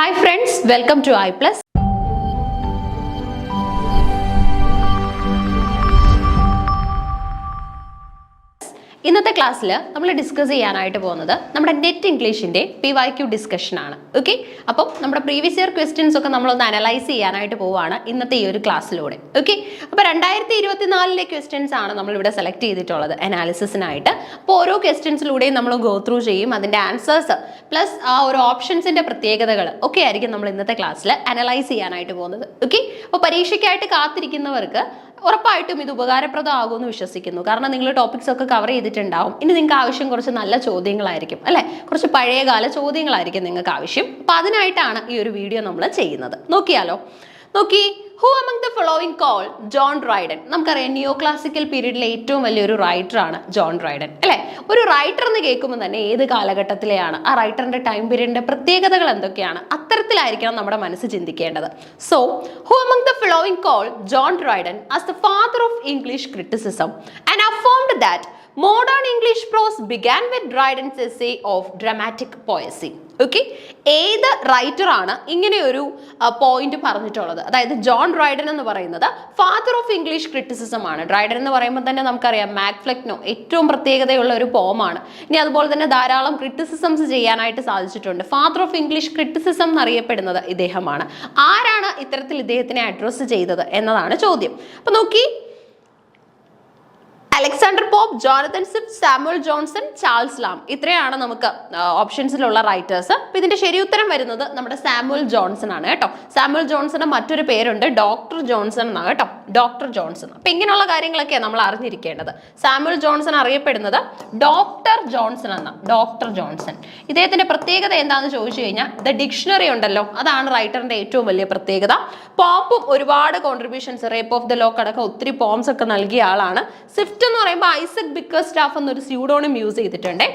Hi friends, welcome to iPlus. ഇന്നത്തെ ക്ലാസ്സിൽ നമ്മൾ ഡിസ്കസ് ചെയ്യാനായിട്ട് പോകുന്നത് നമ്മുടെ നെറ്റ് ഇംഗ്ലീഷിൻ്റെ PYQ ഡിസ്കഷനാണ്. ഓക്കെ, അപ്പം നമ്മുടെ പ്രീവിയസ് ഇയർ ക്വസ്റ്റ്യൻസ് ഒക്കെ നമ്മളൊന്ന് അനലൈസ് ചെയ്യാനായിട്ട് പോവുകയാണ് ഇന്നത്തെ ഈ ഒരു ക്ലാസ്സിലൂടെ. ഓക്കെ, അപ്പോൾ 2024 ക്വസ്റ്റ്യൻസ് ആണ് നമ്മളിവിടെ സെലക്ട് ചെയ്തിട്ടുള്ളത് അനാലിസിസിനായിട്ട്. അപ്പോൾ ഓരോ ക്വസ്റ്റ്യൻസിലൂടെയും നമ്മൾ ഗോ ത്രൂ ചെയ്യും, അതിൻ്റെ ആൻസേഴ്സ് പ്ലസ് ആ ഒരു ഓപ്ഷൻസിൻ്റെ പ്രത്യേകതകൾ ഒക്കെ ആയിരിക്കും നമ്മൾ ഇന്നത്തെ ക്ലാസ്സിൽ അനലൈസ് ചെയ്യാനായിട്ട് പോകുന്നത്. ഓക്കെ, അപ്പോൾ പരീക്ഷയ്ക്കായിട്ട് കാത്തിരിക്കുന്നവർക്ക് ഉറപ്പായിട്ടും ഇത് ഉപകാരപ്രദമാകുമെന്ന് വിശ്വസിക്കുന്നു. കാരണം നിങ്ങൾ ടോപ്പിക്സ് ഒക്കെ കവർ ചെയ്തിട്ടുണ്ടാവും. ഇനി നിങ്ങൾക്ക് ആവശ്യം കുറച്ച് നല്ല ചോദ്യങ്ങളായിരിക്കും അല്ലേ, കുറച്ച് പഴയകാല ചോദ്യങ്ങളായിരിക്കും നിങ്ങൾക്ക് ആവശ്യം. അപ്പോൾ അതിനായിട്ടാണ് ഈ ഒരു വീഡിയോ നമ്മൾ ചെയ്യുന്നത്. നോക്കിയാലോ, നോക്കി. Who among the following call John Dryden? നമുക്കറിയാം നിയോ ക്ലാസിക്കൽ പീരീഡിലെ ഏറ്റവും വലിയൊരു റൈറ്ററാണ് ജോൺ ഡ്രൈഡൻ അല്ലേ. ഒരു റൈറ്റർ എന്ന് കേൾക്കുമ്പോൾ തന്നെ ഏത് കാലഘട്ടത്തിലെയാണ്, ആ റൈറ്ററിന്റെ ടൈം പീരീഡിന്റെ പ്രത്യേകതകൾ എന്തൊക്കെയാണ്, അത്തരത്തിലായിരിക്കണം നമ്മുടെ മനസ്സ് ചിന്തിക്കേണ്ടത്. So who among the following call John Dryden as the father of English criticism and affirmed that modern English prose began with Dryden's essay of dramatic poesy. Okay, ഏത് റൈറ്റർ ആണ് ഇങ്ങനെ ഒരു പോയിന്റ് പറഞ്ഞിട്ടുള്ളത്? അതായത് ജോൺ ഡ്രൈഡൻ എന്ന് പറയുന്നത് father of English criticism ആണ്. Dryden എന്ന് പറയുമ്പോൾ തന്നെ നമുക്കറിയാം മാക്ഫ്ലെക്നോ ഏറ്റവും പ്രത്യേകതയുള്ള ഒരു പോമാണ്. ഇനി അതുപോലെ തന്നെ ധാരാളം ക്രിറ്റിസിസംസ് ചെയ്യാനായിട്ട് സാധിച്ചിട്ടുണ്ട്. ഫാദർ ഓഫ് ഇംഗ്ലീഷ് ക്രിറ്റിസിസം എന്നറിയപ്പെടുന്നത് ഇദ്ദേഹമാണ്. ആരാണ് ഇത്തരത്തിൽ ഇദ്ദേഹത്തിനെ അഡ്രസ്സ് ചെയ്തത് എന്നതാണ് ചോദ്യം. അപ്പൊ നോക്കി, Alexander pop, ജോണത്തൻ Swift, Samuel Johnson, Charles ലാം, ഇത്രയാണ് നമുക്ക് ഓപ്ഷൻസിലുള്ള റൈറ്റേഴ്സ്. അപ്പൊ ഇതിന്റെ ശരി ഉത്തരം വരുന്നത് നമ്മുടെ സാമുവൽ ജോൺസൺ ആണ് കേട്ടോ. സാമുവൽ ജോൺസണ് മറ്റൊരു പേരുണ്ട്, ഡോക്ടർ ജോൺസൺ എന്നാണ് കേട്ടോ, ഡോക്ടർ ജോൺസൺ. അപ്പൊ ഇങ്ങനെയുള്ള കാര്യങ്ങളൊക്കെയാണ് നമ്മൾ അറിഞ്ഞിരിക്കേണ്ടത്. സാമുവൽ ജോൺസൺ അറിയപ്പെടുന്നത് ഡോക്ടർ ജോൺസൺ എന്ന, ഡോക്ടർ ജോൺസൺ. ഇദ്ദേഹത്തിന്റെ പ്രത്യേകത എന്താണെന്ന് ചോദിച്ചു കഴിഞ്ഞാൽ ദ ഡിക്ഷണറി ഉണ്ടല്ലോ, അതാണ് റൈറ്ററിന്റെ ഏറ്റവും വലിയ പ്രത്യേകത. പോപ്പും ഒരുപാട് contributions, rape of the lock അടക്കം ഒത്തിരി പോംസ് ഒക്കെ നൽകിയ ആളാണ്. സ്വിഫ്റ്റ് എന്ന് പറയുമ്പോൾ ഐസക് ബിക്കർസ്റ്റഫ് എന്നൊരു സ്യൂഡോണിം യൂസ് ചെയ്തിട്ടുണ്ട്,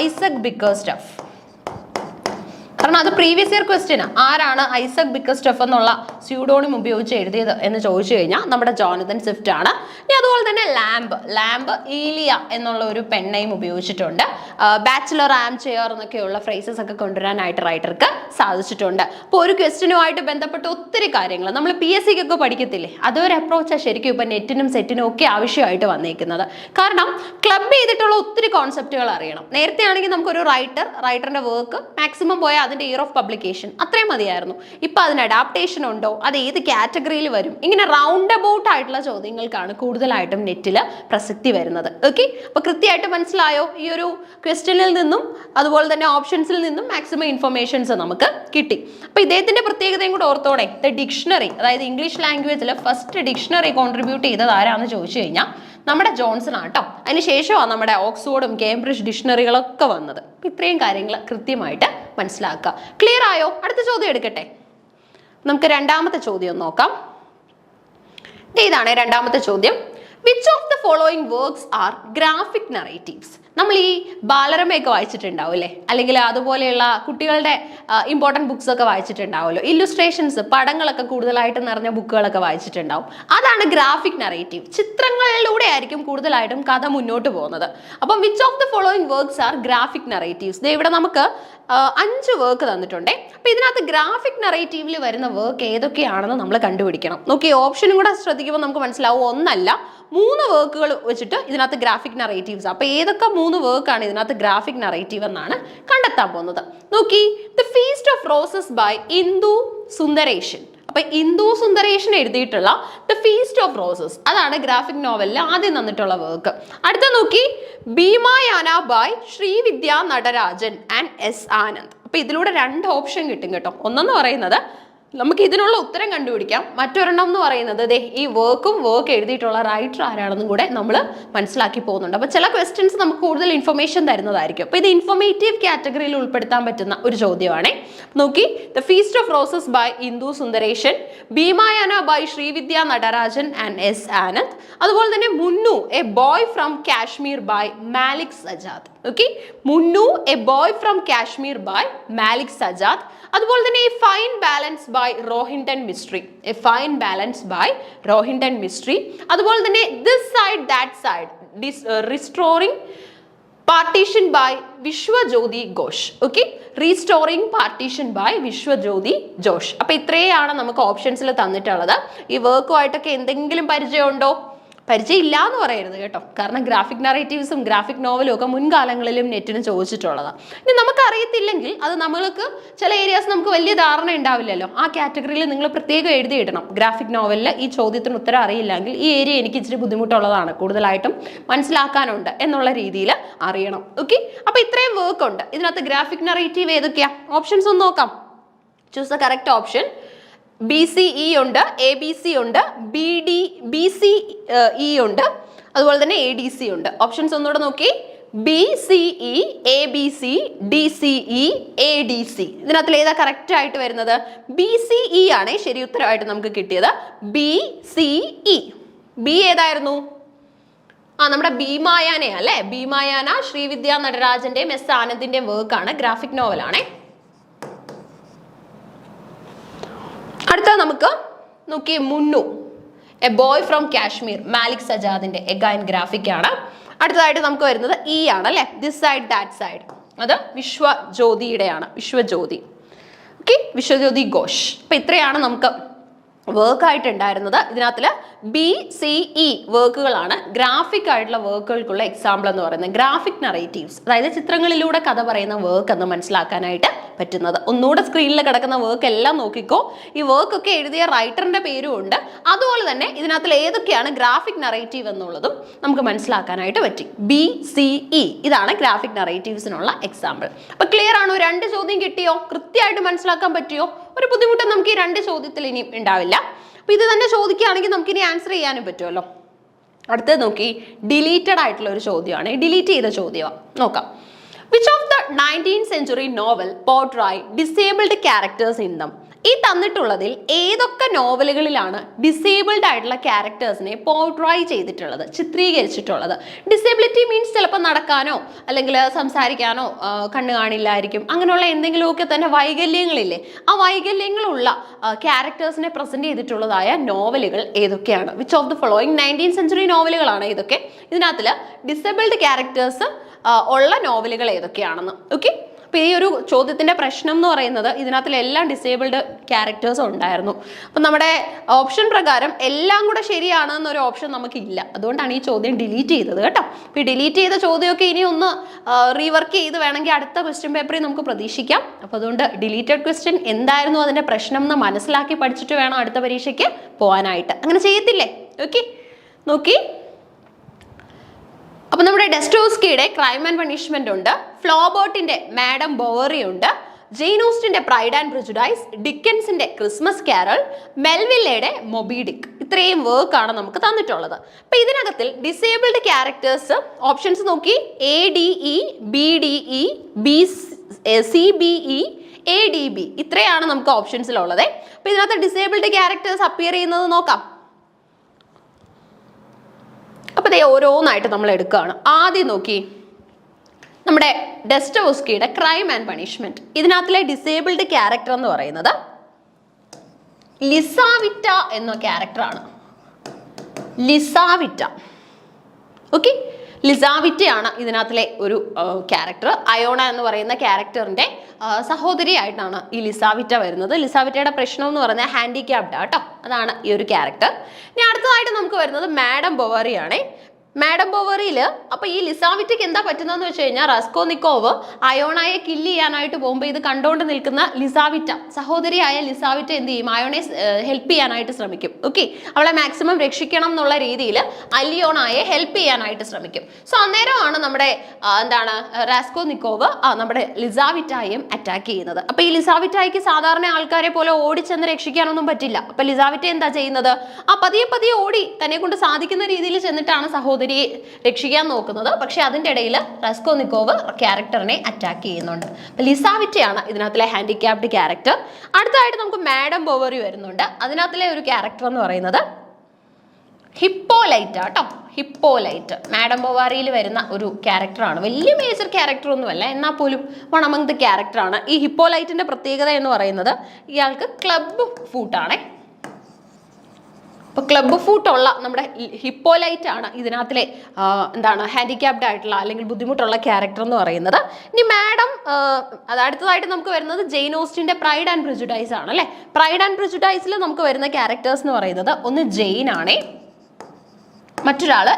ഐസക് ബിക്കർസ്റ്റഫ്. കാരണം അത് പ്രീവിയസ് ഇയർ ക്വസ്റ്റ്യൻ, ആരാണ് ഐസക് ബിക്കർസ്റ്റഫ് എന്നുള്ള സ്യൂഡോണിം ഉപയോഗിച്ച് എഴുതിയത് എന്ന് ചോദിച്ചു കഴിഞ്ഞാൽ നമ്മുടെ ജോണത്തൻ സ്വിഫ്റ്റ് ആണ്. ഇനി അതുപോലെ തന്നെ ലാംബ് ഈലിയ എന്നുള്ള ഒരു പെൻ നെയിം ഉപയോഗിച്ചിട്ടുണ്ട്. ബാച്ചിലർ ആം ചെയർ എന്നൊക്കെയുള്ള ഫ്രേസസ് ഒക്കെ കൊണ്ടുവരാനായിട്ട് റൈറ്റർക്ക് സാധിച്ചിട്ടുണ്ട്. അപ്പോൾ ഒരു ക്വസ്റ്റ്യനുമായിട്ട് ബന്ധപ്പെട്ട ഒത്തിരി കാര്യങ്ങൾ നമ്മൾ PSC ഒക്കെ പഠിക്കത്തില്ലേ, അതൊരു അപ്രോച്ചാണ് ശരിക്കും ഇപ്പം നെറ്റിനും സെറ്റിനും ഒക്കെ ആവശ്യമായിട്ട് വന്നേക്കുന്നത്. കാരണം ക്ലബ് ചെയ്തിട്ടുള്ള ഒത്തിരി കോൺസെപ്റ്റുകൾ അറിയണം. നേരത്തെ ആണെങ്കിൽ നമുക്കൊരു റൈറ്ററിന്റെ വർക്ക് മാക്സിമം പോയാൽ അതിന്റെ ഇയർ ഓഫ് പബ്ലിക്കേഷൻ അത്രയും മതിയായിരുന്നു. ഇപ്പൊ അതിന് അഡാപ്റ്റേഷൻ ഉണ്ടോ, അത് ഏത് കാറ്റഗറിയിൽ വരും, ഇങ്ങനെ റൗണ്ട് അബൌട്ട് ആയിട്ടുള്ള ചോദ്യങ്ങൾക്കാണ് കൂടുതലായിട്ടും നെറ്റിൽ പ്രസക്തി വരുന്നത്. ഓക്കെ, അപ്പൊ കൃത്യമായിട്ട് മനസ്സിലായോ? ഈ ഒരു ക്വസ്റ്റ്യനിൽ നിന്നും അതുപോലെ തന്നെ ഓപ്ഷൻസിൽ നിന്നും മാക്സിമം ഇൻഫർമേഷൻസ് നമുക്ക് കിട്ടി. അപ്പൊ ഇദ്ദേഹത്തിന്റെ പ്രത്യേകതയും കൂടെ ഓർത്തോടെ, ദ ഡിക്ഷണറി, അതായത് ഇംഗ്ലീഷ് ലാംഗ്വേജിൽ ഫസ്റ്റ് ഡിക്ഷണറി കോൺട്രിബ്യൂട്ട് ചെയ്തത് ആരാന്ന് ചോദിച്ചു കഴിഞ്ഞാൽ നമ്മുടെ ജോൺസൺ ആട്ടോ. അതിനുശേഷമാണ് നമ്മുടെ ഓക്സ്ഫോർഡും കേംബ്രിഡ്ജ് ഡിക്ഷണറികളൊക്കെ വന്നത്. ഇത്രയും കാര്യങ്ങൾ കൃത്യമായിട്ട് മനസ്സിലാക്കുക. ക്ലിയർ ആയോ? അടുത്ത ചോദ്യം എടുക്കട്ടെ. നമുക്ക് രണ്ടാമത്തെ ചോദ്യം നോക്കാം. ഇതാണ് രണ്ടാമത്തെ ചോദ്യം. Which of the following works R graphic narratives? നമ്മൾ ഈ ബാലരമയൊക്കെ വായിച്ചിട്ടുണ്ടാവും അല്ലേ, അല്ലെങ്കിൽ അതുപോലെയുള്ള കുട്ടികളുടെ ഇമ്പോർട്ടൻറ്റ് ബുക്സ് ഒക്കെ വായിച്ചിട്ടുണ്ടാവുമല്ലോ. ഇല്ലുസ്ട്രേഷൻസ്, പടങ്ങളൊക്കെ കൂടുതലായിട്ട് നിറഞ്ഞ ബുക്കുകളൊക്കെ വായിച്ചിട്ടുണ്ടാവും. അതാണ് ഗ്രാഫിക് നറേറ്റീവ്. ചിത്രങ്ങളിലൂടെ ആയിരിക്കും കൂടുതലായിട്ടും കഥ മുന്നോട്ട് പോകുന്നത്. അപ്പം which of the following works R graphic narratives? ഇവിടെ നമുക്ക് 5 വർക്ക് തന്നിട്ടുണ്ടേ. അപ്പൊ ഇതിനകത്ത് ഗ്രാഫിക് നറേറ്റീവിൽ വരുന്ന വർക്ക് ഏതൊക്കെയാണെന്ന് നമ്മൾ കണ്ടുപിടിക്കണം. നോക്കി, ഓപ്ഷനും കൂടെ ശ്രദ്ധിക്കുമ്പോൾ നമുക്ക് മനസ്സിലാവും, ഒന്നല്ല 3 വർക്കുകൾ വെച്ചിട്ട് ഇതിനകത്ത് ഗ്രാഫിക് നറേറ്റീവ്സ്. അപ്പൊ ഏതൊക്കെ 3 വർക്കാണ് ഇതിനകത്ത് ഗ്രാഫിക് നറേറ്റീവ് എന്നാണ് കണ്ടെത്താൻ പോകുന്നത്. നോക്കി, the Feast of Roses by Indu Sundaresan. അപ്പൊ ഇന്ദു സുന്ദരേഷൻ എഴുതിയിട്ടുള്ള ദ ഫീസ്റ്റ് ഓഫ് റോസസ്, അതാണ് ഗ്രാഫിക് നോവലിൽ ആദ്യം തന്നിട്ടുള്ള വർക്ക്. അടുത്ത നോക്കി, Bhimayana by Srividya Natarajan and S Anand. അപ്പൊ ഇതിലൂടെ 2 ഓപ്ഷൻ കിട്ടും കേട്ടോ. ഒന്നെന്ന് പറയുന്നത് നമുക്ക് ഇതിനുള്ള ഉത്തരം കണ്ടുപിടിക്കാം, മറ്റൊരെണ്ണം എന്ന് പറയുന്നത് ഈ വർക്ക് എഴുതിയിട്ടുള്ള റൈറ്റർ ആരാണെന്നും കൂടെ നമ്മൾ മനസ്സിലാക്കി പോകുന്നുണ്ട്. അപ്പോൾ ചില ക്വസ്റ്റ്യൻസ് നമുക്ക് കൂടുതൽ ഇൻഫർമേഷൻ തരുന്നതായിരിക്കും. അപ്പോൾ ഇത് ഇൻഫോർമേറ്റീവ് കാറ്റഗറിയിൽ ഉൾപ്പെടുത്താൻ പറ്റുന്ന ഒരു ചോദ്യമാണ്. നോക്കി, the Feast of Roses by Indu Sundaresan, Bhimayana by Srividya Natarajan and S Anand, അതുപോലെ തന്നെ Munnu A Boy from Kashmir by Malik Sajad. Okay, Munnu A Boy from Kashmir by Malik Sajad. അതുപോലെ തന്നെ A Fine Balance by Rohinton Mistry, A Fine Balance by Rohinton Mistry. അതുപോലെ തന്നെ This Side That Side, Restoring Partition by Vishwajyoti Ghosh. Okay, Restoring Partition by Vishwajyoti Ghosh. അപ്പൊ ഇത്രയാണ് നമുക്ക് ഓപ്ഷൻസിൽ തന്നിട്ടുള്ളത്. ഈ വർക്കുമായിട്ടൊക്കെ എന്തെങ്കിലും പരിചയമുണ്ടോ? പരിചയം ഇല്ല എന്ന് പറയരുത് കേട്ടോ, കാരണം ഗ്രാഫിക് നറേറ്റീവ്സും ഗ്രാഫിക് നോവലും ഒക്കെ മുൻകാലങ്ങളിലും നെറ്റിന് ചോദിച്ചിട്ടുള്ളതാണ്. ഇനി നമുക്ക് അറിയത്തില്ലെങ്കിൽ അത് നമ്മൾക്ക് ചില ഏരിയാസ് നമുക്ക് വലിയ ധാരണ ഉണ്ടാവില്ലല്ലോ, ആ കാറ്റഗറിയിൽ നിങ്ങൾ പ്രത്യേകം എഴുതിയിടണം. ഗ്രാഫിക് നോവലിൽ ഈ ചോദ്യത്തിന് ഉത്തരം അറിയില്ലെങ്കിൽ ഈ ഏരിയ എനിക്ക് ഇച്ചിരി ബുദ്ധിമുട്ടുള്ളതാണ്, കൂടുതലായിട്ടും മനസ്സിലാക്കാനുണ്ട് എന്നുള്ള രീതിയിൽ അറിയണം. ഓക്കെ, അപ്പൊ ഇത്രയും വർക്ക് ഉണ്ട് ഇതിനകത്ത്. ഗ്രാഫിക് നറേറ്റീവ് ഏതൊക്കെയാ? ഓപ്ഷൻസ് ഒന്ന് നോക്കാം. Choose the correct option. BCE ഉണ്ട്, ABC ഉണ്ട്, BCE ഉണ്ട്, അതുപോലെ തന്നെ ADC ഉണ്ട്. ഓപ്ഷൻസ് ഒന്നുകൂടെ നോക്കി. BCE, ABC, DCE, ADC. ഇതിനകത്ത് ഏതാ കറക്റ്റ് ആയിട്ട് വരുന്നത്? BCE ആണ് ശരി ഉത്തരമായിട്ട് നമുക്ക് കിട്ടിയത്. BCE. B ഏതായിരുന്നു? നമ്മുടെ ഭീമായാന അല്ലെ? ഭീമായാന ശ്രീവിദ്യ നടരാജന്റെയും S ആനന്ദിന്റെയും വർക്കാണ്, ഗ്രാഫിക് നോവലാണേ. അടുത്ത നമുക്ക് നോക്കി Munnu, A Boy from Kashmir, Malik സജാദിന്റെ എഗൈൻ ഗ്രാഫിക് ആണ്. അടുത്തതായിട്ട് നമുക്ക് വരുന്നത് E ആണ് അല്ലെ? ദിസ് സൈഡ് ദാറ്റ് സൈഡ്, അത് വിശ്വജ്യോതിയുടെയാണ്, വിശ്വജ്യോതി. ഓക്കെ, വിശ്വജ്യോതി ഘോഷ്. അപ്പൊ ഇത്രയാണ് നമുക്ക് വർക്കായിട്ട് ഉണ്ടായിരുന്നത്. ഇതിനകത്തിൽ BCE വർക്കുകളാണ് ഗ്രാഫിക് ആയിട്ടുള്ള വർക്കുകൾക്കുള്ള എക്സാമ്പിൾ എന്ന് പറയുന്നത്. ഗ്രാഫിക് നറേറ്റീവ്സ്, അതായത് ചിത്രങ്ങളിലൂടെ കഥ പറയുന്ന വർക്ക് എന്ന് മനസ്സിലാക്കാനായിട്ട് പറ്റുന്നത്. ഒന്നുകൂടെ സ്ക്രീനിൽ കിടക്കുന്ന വർക്ക് എല്ലാം നോക്കിക്കോ. ഈ വർക്കൊക്കെ എഴുതിയ റൈറ്ററിന്റെ പേരും ഉണ്ട്. അതുപോലെ തന്നെ ഇതിനകത്തിൽ ഏതൊക്കെയാണ് ഗ്രാഫിക് നറേറ്റീവ് എന്നുള്ളതും നമുക്ക് മനസ്സിലാക്കാനായിട്ട് പറ്റി. BCE ഇതാണ് ഗ്രാഫിക് നറേറ്റീവ്സിനുള്ള എക്സാമ്പിൾ. അപ്പൊ ക്ലിയർ ആണോ? 2 ചോദ്യം കിട്ടിയോ? കൃത്യമായിട്ട് മനസ്സിലാക്കാൻ പറ്റിയോ? ഒരു ബുദ്ധിമുട്ടും നമുക്ക് ഈ 2 ചോദ്യത്തിൽ ഇനി ഉണ്ടാവില്ല. അപ്പൊ ഇത് തന്നെ ചോദിക്കുകയാണെങ്കിൽ നമുക്ക് ഇനി ആൻസർ ചെയ്യാനും പറ്റുമല്ലോ. അടുത്തത് നോക്കി, ഡിലീറ്റഡ് ആയിട്ടുള്ള ഒരു ചോദ്യമാണ്, ഡിലീറ്റ് ചെയ്ത ചോദ്യമാണ്. നോക്കാം. Which of the 19th century novel portray disabled characters in them? ഈ തന്നിട്ടുള്ളതിൽ ഏതൊക്കെ നോവലുകളിലാണ് ഡിസേബിൾഡ് ആയിട്ടുള്ള ക്യാരക്ടേഴ്സിനെ പോർട്രൈ ചെയ്തിട്ടുള്ളത്, ചിത്രീകരിച്ചിട്ടുള്ളത്? ഡിസേബിലിറ്റി മീൻസ് ചിലപ്പോൾ നടക്കാനോ അല്ലെങ്കിൽ സംസാരിക്കാനോ കണ്ണു കാണില്ലായിരിക്കും, അങ്ങനെയുള്ള എന്തെങ്കിലുമൊക്കെ തന്നെ വൈകല്യങ്ങളില്ലേ, ആ വൈകല്യങ്ങളുള്ള ക്യാരക്ടേഴ്സിനെ പ്രസന്റ് ചെയ്തിട്ടുള്ളതായ നോവലുകൾ ഏതൊക്കെയാണ്? Which of the following 19th century നോവലുകളാണ് ഇതൊക്കെ. ഇതിനകത്തിൽ ഡിസേബിൾഡ് ക്യാരക്ടേഴ്സ് ഉള്ള നോവലുകൾ ഏതൊക്കെയാണെന്ന്. ഓക്കെ, അപ്പോൾ ഈ ഒരു ചോദ്യത്തിന്റെ പ്രശ്നം എന്ന് പറയുന്നത് ഇതിനകത്തിലെല്ലാം ഡിസേബിൾഡ് ക്യാരക്ടേഴ്സ് ഉണ്ടായിരുന്നു. അപ്പം നമ്മുടെ ഓപ്ഷൻ പ്രകാരം എല്ലാം കൂടെ ശരിയാണ് എന്നൊരു ഓപ്ഷൻ നമുക്കില്ല, അതുകൊണ്ടാണ് ഈ ചോദ്യം ഡിലീറ്റ് ചെയ്തത് കേട്ടോ. അപ്പോൾ ഈ ഡിലീറ്റ് ചെയ്ത ചോദ്യമൊക്കെ ഇനി ഒന്ന് റീവർക്ക് ചെയ്ത് വേണമെങ്കിൽ അടുത്ത ക്വസ്റ്റ്യൻ പേപ്പറിൽ നമുക്ക് പ്രതീക്ഷിക്കാം. അപ്പോൾ അതുകൊണ്ട് ഡിലീറ്റഡ് ക്വസ്റ്റ്യൻ എന്തായിരുന്നു അതിന്റെ പ്രശ്നം എന്ന് മനസ്സിലാക്കി പഠിച്ചിട്ട് വേണം അടുത്ത പരീക്ഷയ്ക്ക് പോകാനായിട്ട്. അങ്ങനെ ചെയ്യത്തില്ലേ? ഓക്കെ, നോക്കി. അപ്പൊ നമ്മുടെ ഡെസ്റ്റോസ്കിയുടെ ക്രൈം ആൻഡ് പണിഷ്മെന്റ് ഉണ്ട്, ഫ്ലോബോട്ടിന്റെ മാഡം ബോവറി ഉണ്ട്, ജെയിൻ ഓസ്റ്റിന്റെ പ്രൈഡ് ആൻഡ് പ്രെജുഡൈസ്, ഡിക്കൻസിന്റെ ക്രിസ്മസ് കാരൽ, മെൽവില്ലയുടെ മൊബി ഡിക്ക്. ഇത്രയും വർക്കാണ് നമുക്ക് തന്നിട്ടുള്ളത്. അപ്പൊ ഇതിനകത്തിൽ ഡിസേബിൾഡ് ക്യാരക്ടേഴ്സ് ഓപ്ഷൻസ് നോക്കി. ADE, BDE, CBE, ADB. ഇത്രയാണ് നമുക്ക് ഓപ്ഷൻസിലുള്ളത്. അപ്പൊ ഇതിനകത്ത് ഡിസേബിൾഡ് ക്യാരക്ടേഴ്സ് അപ്പിയർ ചെയ്യുന്നത് നോക്കാം. അപ്പോൾ ഇതേ ഓരോന്നായിട്ട് നമ്മൾ എടുക്കുകയാണ്. ആദ്യം നോക്കി, നമ്മുടെ ഡെസ്റ്റോസ്കിയുടെ ക്രൈം ആൻഡ് പണിഷ്മെന്റ്. ഇതിനകത്തിലെ ഡിസേബിൾഡ് ക്യാരക്ടർ എന്ന് പറയുന്നത് ലിസാവിറ്റ എന്ന ക്യാരക്ടറാണ്. ലിസാവിറ്റ. ഓക്കെ, ലിസാവിറ്റയാണ് ഇതിനകത്തിലെ ഒരു ക്യാരക്ടർ. അയോണ എന്ന് പറയുന്ന ക്യാരക്ടറിന്റെ സഹോദരിയായിട്ടാണ് ഈ ലിസാവിറ്റ വരുന്നത്. ലിസാവിറ്റയുടെ പ്രശ്നം എന്ന് പറയുന്നത് ഹാൻഡിക്യാപ്ഡ് ആട്ടോ, അതാണ് ഈ ഒരു ക്യാരക്ടർ. ഇനി അടുത്തതായിട്ട് നമുക്ക് വരുന്നത് മാഡം ബൊവറി ആണ്. മാഡം ബൊവറിയിൽ അപ്പൊ ഈ ലിസാവിറ്റയ്ക്ക് എന്താ പറ്റുന്നതെന്ന് വെച്ച് കഴിഞ്ഞാൽ റസ്കോനിക്കോവ് അയോണയെ കില്ല് ചെയ്യാനായിട്ട് പോകുമ്പോൾ ഇത് കണ്ടുകൊണ്ട് നിൽക്കുന്ന ലിസാവിറ്റ, സഹോദരിയായ ലിസാവിറ്റ എന്ത് ചെയ്യും? അയോണയെ ഹെൽപ്പ് ചെയ്യാനായിട്ട് ശ്രമിക്കും. ഓക്കെ, അവളെ മാക്സിമം രക്ഷിക്കണം എന്നുള്ള രീതിയിൽ അലിയോണയെ ഹെൽപ്പ് ചെയ്യാനായിട്ട് ശ്രമിക്കും. സോ അന്നേരമാണ് നമ്മുടെ എന്താണ് റാസ്കോനിക്കോവ് നമ്മുടെ ലിസാവിറ്റയെയും അറ്റാക്ക് ചെയ്യുന്നത്. അപ്പൊ ഈ ലിസാവിറ്റയ്ക്ക് സാധാരണ ആൾക്കാരെ പോലെ ഓടിച്ചെന്ന് രക്ഷിക്കാനൊന്നും പറ്റില്ല. അപ്പൊ ലിസാവിറ്റ എന്താ ചെയ്യുന്നത്? പതിയെ പതിയെ ഓടി തന്നെ കൊണ്ട് സാധിക്കുന്ന രീതിയിൽ ചെന്നിട്ടാണ് സഹോദരി രക്ഷിക്കാൻ നോക്കുന്നത്. പക്ഷെ അതിൻ്റെ ഇടയിൽ റസ്കോനിക്കോവ് ക്യാരക്ടറിനെ അറ്റാക്ക് ചെയ്യുന്നുണ്ട്. ലിസാവിറ്റയാണ് ഇതിനകത്തിലെ ഹാൻഡിക്യാപ്ഡ് ക്യാരക്ടർ. അടുത്തതായിട്ട് നമുക്ക് മാഡം ബൊവറി വരുന്നുണ്ട്. അതിനകത്തിലെ ഒരു ക്യാരക്ടർ എന്ന് പറയുന്നത് ഹിപ്പോലൈറ്റ് ആട്ടോ. ഹിപ്പോലൈറ്റ് മാഡം ബൊവാറിയിൽ വരുന്ന ഒരു ക്യാരക്ടറാണ്. വലിയ മേജർ ക്യാരക്ടർ ഒന്നുമല്ല, എന്നാൽ പോലും വൺ അമംഗ് ദ ക്യാരക്ടറാണ്. ഈ ഹിപ്പോലൈറ്റിന്റെ പ്രത്യേകത എന്ന് പറയുന്നത് ഇയാൾക്ക് ക്ലബ് ഫൂട്ടാണേ. അപ്പോൾ ക്ലബ്ബ് ഫൂട്ട് ഉള്ള നമ്മുടെ ഹിപ്പോലൈറ്റ് ആണ് ഇതിനകത്തിലെ എന്താണ് ഹാൻഡിക്യാപ്ഡ് ആയിട്ടുള്ള അല്ലെങ്കിൽ ബുദ്ധിമുട്ടുള്ള ക്യാരക്ടർ എന്ന് പറയുന്നത്. ഇനി മാഡം അത് അടുത്തതായിട്ട് നമുക്ക് വരുന്നത് ജെയിൻ ഓസ്റ്റിന്റെ പ്രൈഡ് ആൻഡ് പ്രിജുഡൈസ് ആണ് അല്ലേ. പ്രൈഡ് ആൻഡ് പ്രിജുഡൈസിൽ നമുക്ക് വരുന്ന ക്യാരക്ടേഴ്സ് എന്ന് പറയുന്നത് ഒന്ന് ജെയിൻ ആണേ, മറ്റൊരാള്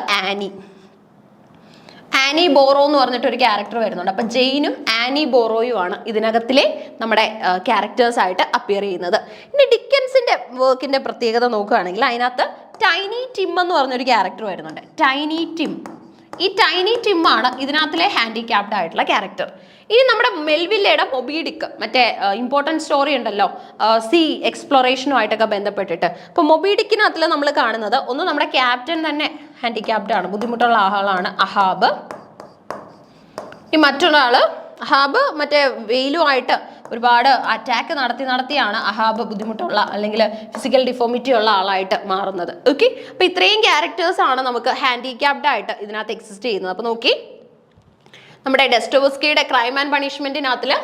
ആനി ബോറോ എന്ന് പറഞ്ഞിട്ടൊരു ക്യാരക്ടർ വരുന്നുണ്ട്. അപ്പം ജെയിനും ആനി ബോറോയും ആണ് ഇതിനകത്തിലെ നമ്മുടെ ക്യാരക്ടേഴ്സ് ആയിട്ട് അപ്പിയർ ചെയ്യുന്നത്. ഇനി ഡിക്കൻസിന്റെ വർക്കിന്റെ പ്രത്യേകത നോക്കുകയാണെങ്കിൽ അതിനകത്ത് ടൈനി ടിം എന്ന് പറഞ്ഞൊരു ക്യാരക്ടർ വരുന്നുണ്ട്. ടൈനി ടിം, ഈ ടൈനി ടിം ആണ് ഇതിനകത്തിലെ ഹാൻഡിക്യാപ്ഡ് ആയിട്ടുള്ള ക്യാരക്ടർ. ഇനി നമ്മുടെ മെൽവില്ലയുടെ മൊബീഡിക്ക്, മറ്റേ ഇമ്പോർട്ടൻറ്റ് സ്റ്റോറി ഉണ്ടല്ലോ സീ എക്സ്പ്ലോറേഷനുമായിട്ടൊക്കെ ബന്ധപ്പെട്ടിട്ട്. അപ്പോൾ മൊബീഡിക്കിനകത്തിൽ നമ്മൾ കാണുന്നത് ഒന്ന് നമ്മുടെ ക്യാപ്റ്റൻ തന്നെ ഹാൻഡിക്യാപ്ഡ് ആണ്, ബുദ്ധിമുട്ടുള്ള ആളാണ് അഹാബ്. ഈ മറ്റൊരാള് അഹാബ് മറ്റേ വെയിലുമായിട്ട് ഒരുപാട് അറ്റാക്ക് നടത്തിയാണ് അഹാബ് ബുദ്ധിമുട്ടുള്ള അല്ലെങ്കിൽ ഫിസിക്കൽ ഡിഫോമിറ്റി ഉള്ള ആളായിട്ട് മാറുന്നത്. ഓക്കെ, അപ്പൊ ഇത്രയും ക്യാരക്ടേഴ്സ് ആണ് നമുക്ക് ഹാൻഡിക്യാപ്ഡ് ആയിട്ട് ഇതിനകത്ത് എക്സിസ്റ്റ് ചെയ്യുന്നത്. അപ്പൊ നോക്കി, നമ്മുടെ ഡെസ്റ്റോവസ്കിയുടെ ക്രൈം ആൻഡ് പണിഷ്മെന്റിനകത്തില്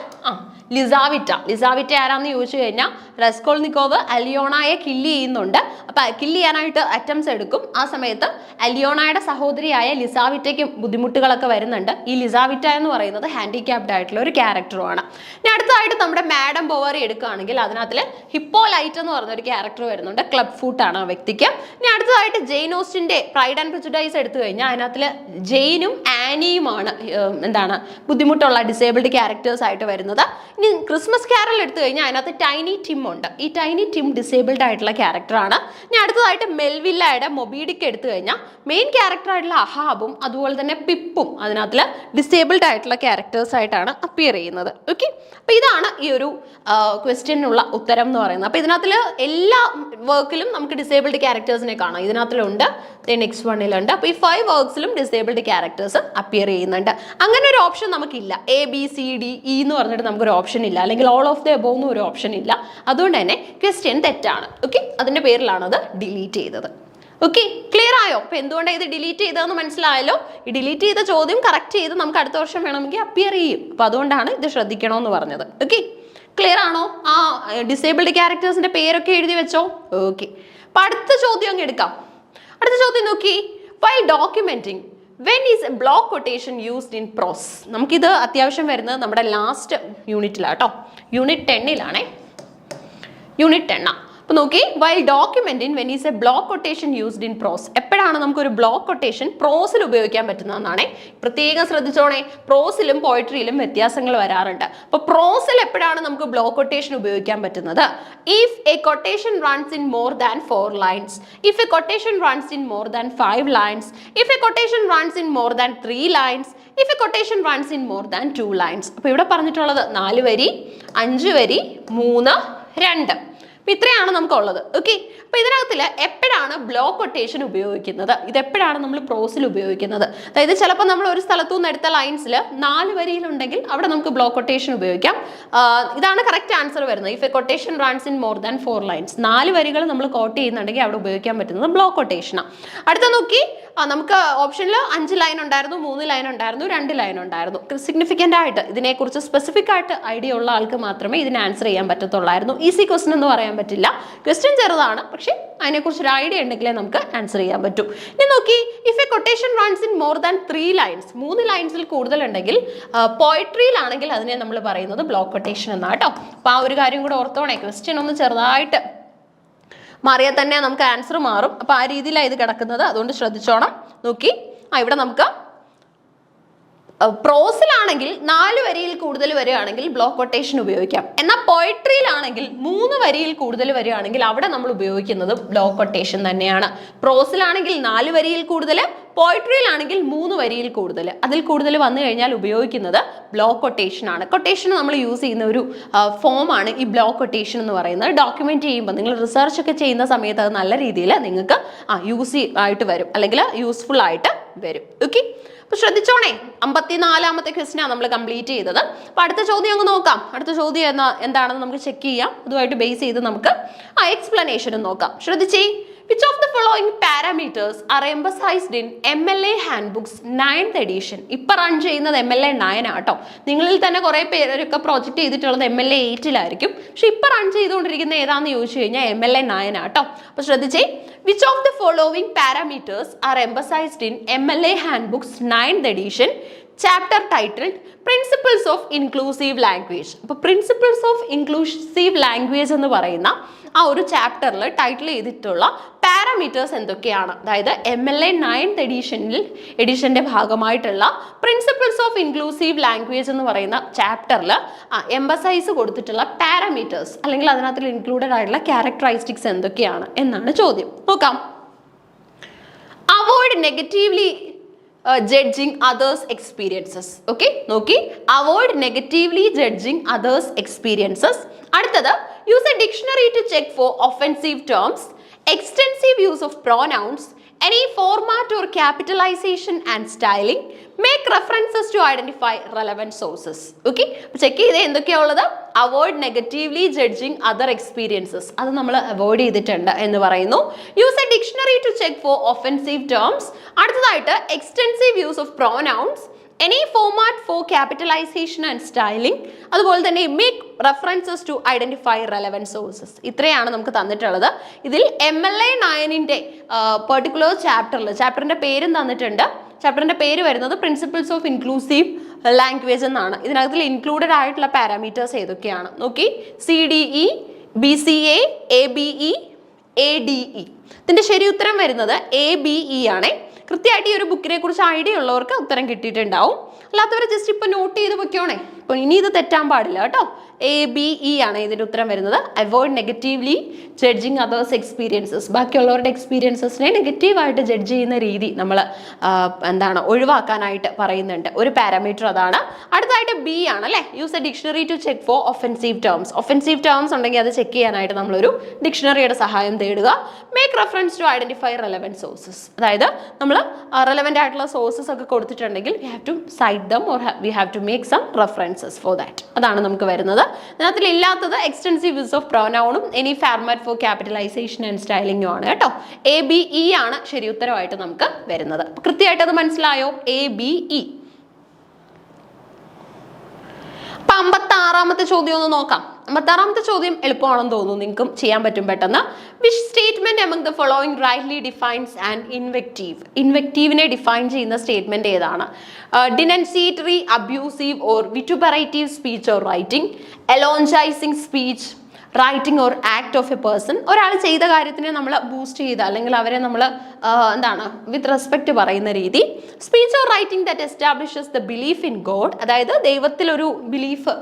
ലിസാവിറ്റ ആരാന്ന് ചോദിച്ചു കഴിഞ്ഞാൽ റസ്കോൾനിക്കോവ് അലിയോണയെ കില്ല് ചെയ്യുന്നുണ്ട്. അപ്പൊ കില്ല് ചെയ്യാനായിട്ട് അറ്റംപ്റ്റ്സ് എടുക്കും. ആ സമയത്ത് അലിയോണയുടെ സഹോദരിയായ ലിസാവിറ്റയ്ക്കും ബുദ്ധിമുട്ടുകളൊക്കെ വരുന്നുണ്ട്. ഈ ലിസാവിറ്റ എന്ന് പറയുന്നത് ഹാൻഡിക്യാപ്ഡ് ആയിട്ടുള്ള ഒരു ക്യാരക്ടറുമാണ്. ഇനി അടുത്തതായിട്ട് നമ്മുടെ മാഡം ബോവറി എടുക്കുകയാണെങ്കിൽ അതിനകത്തിൽ ഹിപ്പോലൈറ്റ് എന്ന് പറഞ്ഞൊരു ക്യാരക്ടർ വരുന്നുണ്ട്. ക്ലബ് ഫൂട്ട് ആണ് ആ വ്യക്തിക്ക്. ഇനി അടുത്തതായിട്ട് ജെയിൻ ഓസ്റ്റിന്റെ പ്രൈഡ് ആൻഡ് പ്രിജുഡൈസ് എടുത്തു കഴിഞ്ഞാൽ അതിനകത്തിൽ ജെയിനും ആനിയുമാണ് എന്താണ് ബുദ്ധിമുട്ടുള്ള ഡിസേബിൾഡ് ക്യാരക്ടേഴ്സ് ആയിട്ട് വരുന്നത്. ഇനി ക്രിസ്മസ് കാരൽ എടുത്തു കഴിഞ്ഞാൽ അതിനകത്ത് ടൈനി ടിം ഉണ്ട്. ഈ ടൈനി ടിം ഡിസേബിൾഡ് ആയിട്ടുള്ള ക്യാരക്ടറാണ്. ഇനി അടുത്തതായിട്ട് മെൽവില്ലയുടെ മൊബീഡിക്ക് എടുത്തു കഴിഞ്ഞാൽ മെയിൻ ക്യാരക്ടർ ആയിട്ടുള്ള അഹാബും അതുപോലെ തന്നെ പിപ്പും അതിനകത്തിൽ ഡിസേബിൾഡ് ആയിട്ടുള്ള ക്യാരക്ടേഴ്സ് ആയിട്ടാണ് അപ്പിയർ ചെയ്യുന്നത്. ഓക്കെ, അപ്പൊ ഇതാണ് ഈ ഒരു ക്വസ്റ്റ്യനുള്ള ഉത്തരം എന്ന് പറയുന്നത്. അപ്പൊ ഇതിനകത്തിൽ എല്ലാ വർക്കിലും നമുക്ക് ഡിസേബിൾഡ് ക്യാരക്ടേഴ്സിനെ കാണാം. ഇതിനകത്തിലുണ്ട്, നെക്സ്റ്റ് വണ്ണിലുണ്ട്. അപ്പൊ ഈ 5 വർക്ക്സിലും ഡിസേബിൾഡ് ക്യാരക്ടേഴ്സ് അപ്പിയർ ചെയ്യുന്നുണ്ട്. അങ്ങനെ ഒരു ഓപ്ഷൻ നമുക്കില്ല. ABCDE എന്ന് പറഞ്ഞിട്ട് നമുക്കൊരു ഓപ്ഷൻ ഇല്ല, അല്ലെങ്കിൽ ഓൾ ഓഫ് ദി അബോവ് എന്നും ഒരു ഓപ്ഷൻ ഇല്ല. അതുകൊണ്ട് തന്നെ ക്വസ്റ്റ്യൻ തെറ്റാണ്. ഓക്കെ, അതിന്റെ പേരിലാണ് അത് ഡിലീറ്റ് ചെയ്തത്. ഓക്കെ, ക്ലിയർ ആയോ? അപ്പൊ എന്തുകൊണ്ടാണ് ഇത് ഡിലീറ്റ് ചെയ്തതെന്ന് മനസ്സിലായല്ലോ. ഈ ഡിലീറ്റ് ചെയ്ത ചോദ്യം കറക്റ്റ് ചെയ്ത് നമുക്ക് അടുത്ത വർഷം വേണമെങ്കിൽ അപ്പിയർ ചെയ്യും. അപ്പൊ അതുകൊണ്ടാണ് ഇത് ശ്രദ്ധിക്കണമെന്ന് പറഞ്ഞത്. ഓക്കെ, ക്ലിയർ ആണോ? ആ ഡിസേബിൾഡ് ക്യാരക്ടേഴ്സിന്റെ പേരൊക്കെ എഴുതി വെച്ചോ. ഓക്കെ, അപ്പൊ അടുത്ത ചോദ്യം അങ്ങ് എടുക്കാം. അടുത്ത ചോദ്യം നോക്കി, Y ഡോക്യുമെന്റിങ് when is a block quotation used in prose? നമുക്കിത് അത്യാവശ്യം വരുന്നത് നമ്മുടെ ലാസ്റ്റ് യൂണിറ്റിലാട്ടോ, യൂണിറ്റ് 10-ലാണ്. യൂണിറ്റ് 10. അപ്പോൾ നോക്കി, while documenting when is a block quotation used in prose. എപ്പോഴാണ് നമുക്കൊരു ബ്ലോക്ക് കൊട്ടേഷൻ പ്രോസിൽ ഉപയോഗിക്കാൻ പറ്റുന്നതെന്നാണ്. പ്രത്യേകം ശ്രദ്ധിച്ചോണേ, പ്രോസിലും പോയട്രിയിലും വ്യത്യാസങ്ങൾ വരാറുണ്ട്. അപ്പോൾ പ്രോസിൽ എപ്പോഴാണ് നമുക്ക് ബ്ലോക്ക് കൊട്ടേഷൻ ഉപയോഗിക്കാൻ പറ്റുന്നത്? If A quotation runs in more than 4 lines, if a quotation runs in more than 5 lines, if a quotation runs in more than 3 lines, if a quotation runs in more than 2 lines. അപ്പോൾ ഇവിടെ പറഞ്ഞിട്ടുള്ളത് 4 വരി, 5 വരി, 3, 2. ഇത്രയാണ് നമുക്കുള്ളത്. Okay, അപ്പൊ ഇതിനകത്തിൽ എപ്പോഴാണ് block quotation ഉപയോഗിക്കുന്നത്? ഇത് എപ്പോഴാണ് നമ്മൾ പ്രോസിൽ ഉപയോഗിക്കുന്നത്? അതായത് ചിലപ്പോൾ നമ്മൾ ഒരു സ്ഥലത്തു നിന്ന് എടുത്ത ലൈൻസിൽ 4 വരിയിലുണ്ടെങ്കിൽ അവിടെ നമുക്ക് ബ്ലോക്ക് കൊട്ടേഷൻ ഉപയോഗിക്കാം. ഇതാണ് കറക്റ്റ് ആൻസർ വരുന്നത്. If A quotation runs in more than 4 lines, 4 വരികൾ നമ്മൾ കോട്ട് ചെയ്യുന്നുണ്ടെങ്കിൽ അവിടെ ഉപയോഗിക്കാൻ പറ്റുന്നത് ബ്ലോക്ക് കൊട്ടേഷനാണ്. അടുത്ത നോക്കി, നമുക്ക് ഓപ്ഷനിൽ 5 ലൈൻ ഉണ്ടായിരുന്നു, 3 ലൈൻ ഉണ്ടായിരുന്നു, 2 ലൈൻ ഉണ്ടായിരുന്നു. സിഗ്നിഫിക്കൻ്റ് ആയിട്ട് ഇതിനെക്കുറിച്ച് സ്പെസിഫിക് ആയിട്ട് ഐഡിയ ഉള്ള ആൾക്ക് മാത്രമേ ഇതിന് ആൻസർ ചെയ്യാൻ പറ്റത്തുള്ളായിരുന്നു. ഈസി ക്വസ്റ്റൻ എന്ന് പറയാൻ പറ്റില്ല, ക്വസ്റ്റ്യൻ ചെറുതാണ്, പക്ഷേ അതിനെക്കുറിച്ച് ഒരു ഐഡിയ ഉണ്ടെങ്കിലേ നമുക്ക് ആൻസർ ചെയ്യാൻ പറ്റും. ഇനി നോക്കി, if A quotation runs in more than 3 lines, 3 ലൈൻസിൽ കൂടുതലുണ്ടെങ്കിൽ പോയട്രിയിലാണെങ്കിൽ അതിനെ നമ്മൾ പറയുന്നത് ബ്ലോക്ക് കൊട്ടേഷൻ എന്നാണ് കേട്ടോ. അപ്പോൾ ആ ഒരു കാര്യം കൂടെ ഓർത്തോണേ, ക്വസ്റ്റ്യൻ ഒന്ന് ചെറുതായിട്ട് മാറിയാൽ തന്നെ നമുക്ക് ആൻസർ മാറും. അപ്പോൾ ആ രീതിയിലാണ് ഇത് കിടക്കുന്നത്, അതുകൊണ്ട് ശ്രദ്ധിച്ചോണം. നോക്കി, ഇവിടെ നമുക്ക് പ്രോസിലാണെങ്കിൽ 4 വരിയിൽ കൂടുതൽ വരികയാണെങ്കിൽ ബ്ലോക്ക് കൊട്ടേഷൻ ഉപയോഗിക്കാം. എന്നാൽ പോയട്രിയിലാണെങ്കിൽ 3 വരിയിൽ കൂടുതൽ വരികയാണെങ്കിൽ അവിടെ നമ്മൾ ഉപയോഗിക്കുന്നത് ബ്ലോക്ക് കൊട്ടേഷൻ തന്നെയാണ്. പ്രോസിലാണെങ്കിൽ 4 വരിയിൽ കൂടുതൽ, പോയട്രിയിലാണെങ്കിൽ 3 വരിയിൽ കൂടുതൽ, അതിൽ കൂടുതൽ വന്നു കഴിഞ്ഞാൽ ഉപയോഗിക്കുന്നത് ബ്ലോക്ക് കൊട്ടേഷൻ ആണ്. കൊട്ടേഷൻ നമ്മൾ യൂസ് ചെയ്യുന്ന ഒരു ഫോമാണ് ഈ ബ്ലോക്ക് കൊട്ടേഷൻ എന്ന് പറയുന്നത്. ഡോക്യുമെന്റ് ചെയ്യുമ്പോൾ നിങ്ങൾ റിസർച്ച് ഒക്കെ ചെയ്യുന്ന സമയത്ത് അത് നല്ല രീതിയിൽ നിങ്ങൾക്ക് യൂസ് ആയിട്ട് വരും, അല്ലെങ്കിൽ യൂസ്ഫുൾ ആയിട്ട് വരും. ഓക്കെ, അപ്പോൾ ശ്രദ്ധിച്ചോണേ. 54ാമത്തെ ക്വസ്റ്റ്യനാണ് നമ്മൾ കംപ്ലീറ്റ് ചെയ്തത്. അപ്പോൾ അടുത്ത ചോദ്യം അങ്ങ് നോക്കാം. അടുത്ത ചോദ്യം എന്താണെന്ന് നമുക്ക് ചെക്ക് ചെയ്യാം. അതുമായിട്ട് ബേസ് ചെയ്ത് നമുക്ക് എക്സ്പ്ലനേഷനും നോക്കാം. ശ്രദ്ധിച്ചേ, which of the following parameters are emphasized in MLA handbooks 9th edition? ഇപ്പൊ റൺ ചെയ്യുന്നത് MLA 9 ആട്ടോ. നിങ്ങളിൽ തന്നെ കുറെ പേരൊക്കെ പ്രോജക്റ്റ് ചെയ്തിട്ടുള്ളത് MLA 8-ലായിരിക്കും. പക്ഷെ ഇപ്പൊ റൺ ചെയ്തുകൊണ്ടിരിക്കുന്ന ഏതാന്ന് ചോദിച്ചു കഴിഞ്ഞാൽ MLA 9 ആട്ടോ. അപ്പൊ ശ്രദ്ധിച്ചേ, which of the following parameters are emphasized in MLA handbooks 9th edition? Chapter titled principles of inclusive language. അപ്പോൾ പ്രിൻസിപ്പിൾസ് ഓഫ് ഇൻക്ലൂസീവ് ലാംഗ്വേജ് എന്ന് പറയുന്ന ആ ഒരു ചാപ്റ്ററിൽ ടൈറ്റിൽ ചെയ്തിട്ടുള്ള പാരാമീറ്റേഴ്സ് എന്തൊക്കെയാണ്? അതായത് MLA 9th എഡിഷന്റെ ഭാഗമായിട്ടുള്ള പ്രിൻസിപ്പിൾസ് ഓഫ് ഇൻക്ലൂസീവ് ലാംഗ്വേജ് എന്ന് പറയുന്ന ചാപ്റ്ററിൽ എംബസൈസ് കൊടുത്തിട്ടുള്ള പാരാമീറ്റേഴ്സ് അല്ലെങ്കിൽ അതിനകത്ത് ഇൻക്ലൂഡഡ് ആയിട്ടുള്ള ക്യാരക്ടറിസ്റ്റിക്സ് എന്തൊക്കെയാണ് എന്നാണ് ചോദ്യം. നോക്കാം. Avoid negatively judging others experiences. Okay, നോക്കി, avoid negatively judging others experiences. അടുത്തത്, use a dictionary to check for offensive terms, extensive use of pronouns, any format or capitalization and styling, make references to identify relevant sources. Okay, check ചെയ്ത് എന്തൊക്കെയാ ഉള്ളത്? Avoid negatively judging other experiences, അത് നമ്മൾ avoid ചെയ്തിട്ടുണ്ട് എന്ന് പറയുന്നു. Use a dictionary to check for offensive terms. അടുത്തതായിട്ട്, extensive use of pronouns, any format for capitalization and styling, അതുപോലെ തന്നെ make references to identify relevant sources. ഇത്രയാണ് നമുക്ക് തന്നിട്ടുള്ളത്. ഇതിൽ MLA 9-ന്റെ പെർട്ടിക്കുലർ ചാപ്റ്ററിന്റെ പേരും തന്നിട്ടുണ്ട്. ചാപ്റ്ററിന്റെ പേര് വരുന്നത് പ്രിൻസിപ്പിൾസ് ഓഫ് ഇൻക്ലൂസീവ് ലാംഗ്വേജ് എന്നാണ്. ഇതിനകത്തിൽ ഇൻക്ലൂഡഡ് ആയിട്ടുള്ള പാരാമീറ്റേഴ്സ് ഏതൊക്കെയാണ് നോക്കി. CDE, BCA, ABE, ADE. ഇതിന്റെ ശരി ഉത്തരം വരുന്നത് ABE ആണ്. കൃത്യമായിട്ട് ഈ ഒരു ബുക്കിനെ കുറിച്ച് ഐഡിയ ഉള്ളവർക്ക് ഉത്തരം കിട്ടിയിട്ടുണ്ടാവും. അല്ലാത്തവർ ജസ്റ്റ് ഇപ്പൊ നോട്ട് ചെയ്ത് വെക്കണേ. ഇപ്പൊ ഇനി ഇത് തെറ്റാൻ പാടില്ല കേട്ടോ. ABE ആണ് ഇതിന്റെ ഉത്തരം വരുന്നത്. Avoid negatively judging others experiences. ബാക്കിയുള്ളവരുടെ എക്സ്പീരിയൻസസിനെ നെഗറ്റീവായിട്ട് ജഡ്ജ് ചെയ്യുന്ന രീതി നമ്മൾ ഒഴിവാക്കാനായിട്ട് പറയുന്നുണ്ട്. ഒരു പാരാമീറ്റർ അതാണ്. അടുത്തായിട്ട് B ആണ് അല്ലേ. Use a dictionary to check for offensive terms. Offensive terms ഉണ്ടെങ്കിൽ അത് ചെക്ക് ചെയ്യാനായിട്ട് നമ്മളൊരു ഡിക്ഷണറിയുടെ സഹായം തേടുക. Make reference to identify relevant sources. അതായത് നമ്മൾ റെലവൻ്റ് ആയിട്ടുള്ള സോഴ്സസ് ഒക്കെ കൊടുത്തിട്ടുണ്ടെങ്കിൽ we have to cite them or we have to make some references for that. അതാണ് നമുക്ക് വരുന്നത്. ഇതിനകത്തിൽ ഇല്ലാത്തത് എക്സ്റ്റെൻസീവ് യൂസ് ഓഫ് പ്രോനൗണും any format for capitalization and സ്റ്റൈലിംഗും ആണ് കേട്ടോ. ABE ആണ് ശരി ഉത്തരവായിട്ട് നമുക്ക് വരുന്നത്. കൃത്യമായിട്ട് അത് മനസ്സിലായോ? ABE. അപ്പൊ 56-ാമത്തെ ചോദ്യം ഒന്ന് നോക്കാം. 56-ാമത്തെ ചോദ്യം എളുപ്പമാണെന്ന് തോന്നുന്നു, നിങ്ങൾക്കും ചെയ്യാൻ പറ്റും പെട്ടെന്ന്. Which statement among the following rightly defines an invective? ഇൻവെക്റ്റീവിനെ ഡിഫൈൻ ചെയ്യുന്ന സ്റ്റേറ്റ്മെന്റ് ഏതാണ്? Denunciatory, abusive or vituperative speech or writing, eulogising speech, writing or act of a person. ഒരാൾ ചെയ്ത കാര്യത്തിനെ നമ്മൾ ബൂസ്റ്റ് ചെയ്ത് അല്ലെങ്കിൽ അവരെ നമ്മൾ വിത്ത് റെസ്പെക്ട് പറയുന്ന രീതി. Speech or writing that establishes the belief in God, അതായത് ദൈവത്തിലൊരു ബിലീഫ്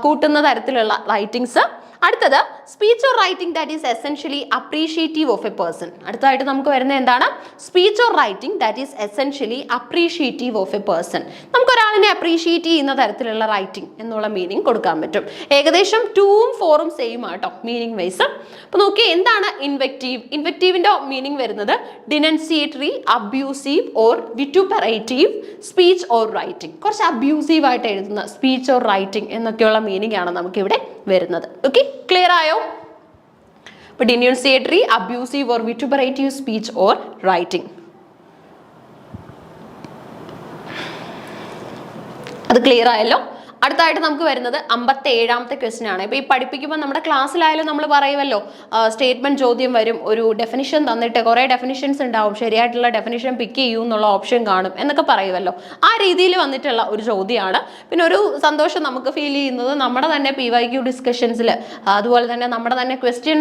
കൂട്ടുന്ന തരത്തിലുള്ള റൈറ്റിംഗ്സ്. അടുത്തത്, speech or writing that is essentially appreciative of a person. അടുത്തതായിട്ട് നമുക്ക് വരുന്നത് എന്താണ്? Speech or writing that is essentially appreciative of a person. നമുക്ക് ഒരാളിനെ അപ്രീഷിയേറ്റ് ചെയ്യുന്ന തരത്തിലുള്ള റൈറ്റിംഗ് എന്നുള്ള മീനിങ് കൊടുക്കാൻ പറ്റും. ഏകദേശം 2ഉം 4ഉം സെയിം ആട്ടോ മീനിങ് വൈസ്. അപ്പൊ നോക്കി, എന്താണ് ഇൻവെക്റ്റീവ്? ഇൻവെക്റ്റീവിന്റെ മീനിങ് വരുന്നത് denunciatory, abusive or vituperative speech or writing. കുറച്ച് അബ്യൂസീവ് ആയിട്ട് എഴുതുന്ന സ്പീച്ച് ഓർ റൈറ്റിംഗ് എന്നൊക്കെയുള്ള മീനിങ് ആണ് നമുക്കിവിടെ വരുന്നത്. ഓക്കെ, ക്ലിയർ ആയോ? ഇപ്പൊ denunciatory, abusive or vituperative speech or writing. അത് ക്ലിയർ ആയല്ലോ. അടുത്തായിട്ട് നമുക്ക് വരുന്നത് 57-ാമത്തെ ക്വസ്റ്റ്യൻ ആണ്. ഇപ്പോൾ ഈ പഠിപ്പിക്കുമ്പോൾ നമ്മുടെ ക്ലാസ്സിലായാലും നമ്മൾ പറയുമല്ലോ, സ്റ്റേറ്റ്മെന്റ് ചോദ്യം വരും, ഒരു ഡെഫിനിഷൻ തന്നിട്ട് കുറേ ഡെഫിനിഷൻസ് ഉണ്ടാവും, ശരിയായിട്ടുള്ള ഡെഫിനിഷൻ പിക്ക് ചെയ്യൂ എന്നുള്ള ഓപ്ഷൻ കാണും എന്നൊക്കെ പറയുമല്ലോ. ആ രീതിയിൽ വന്നിട്ടുള്ള ഒരു ചോദ്യമാണ്. പിന്നെ ഒരു സന്തോഷം നമുക്ക് ഫീൽ ചെയ്യുന്നത് നമ്മുടെ തന്നെ PYQ ഡിസ്കഷൻസിൽ, അതുപോലെ തന്നെ നമ്മുടെ തന്നെ ക്വസ്റ്റ്യൻ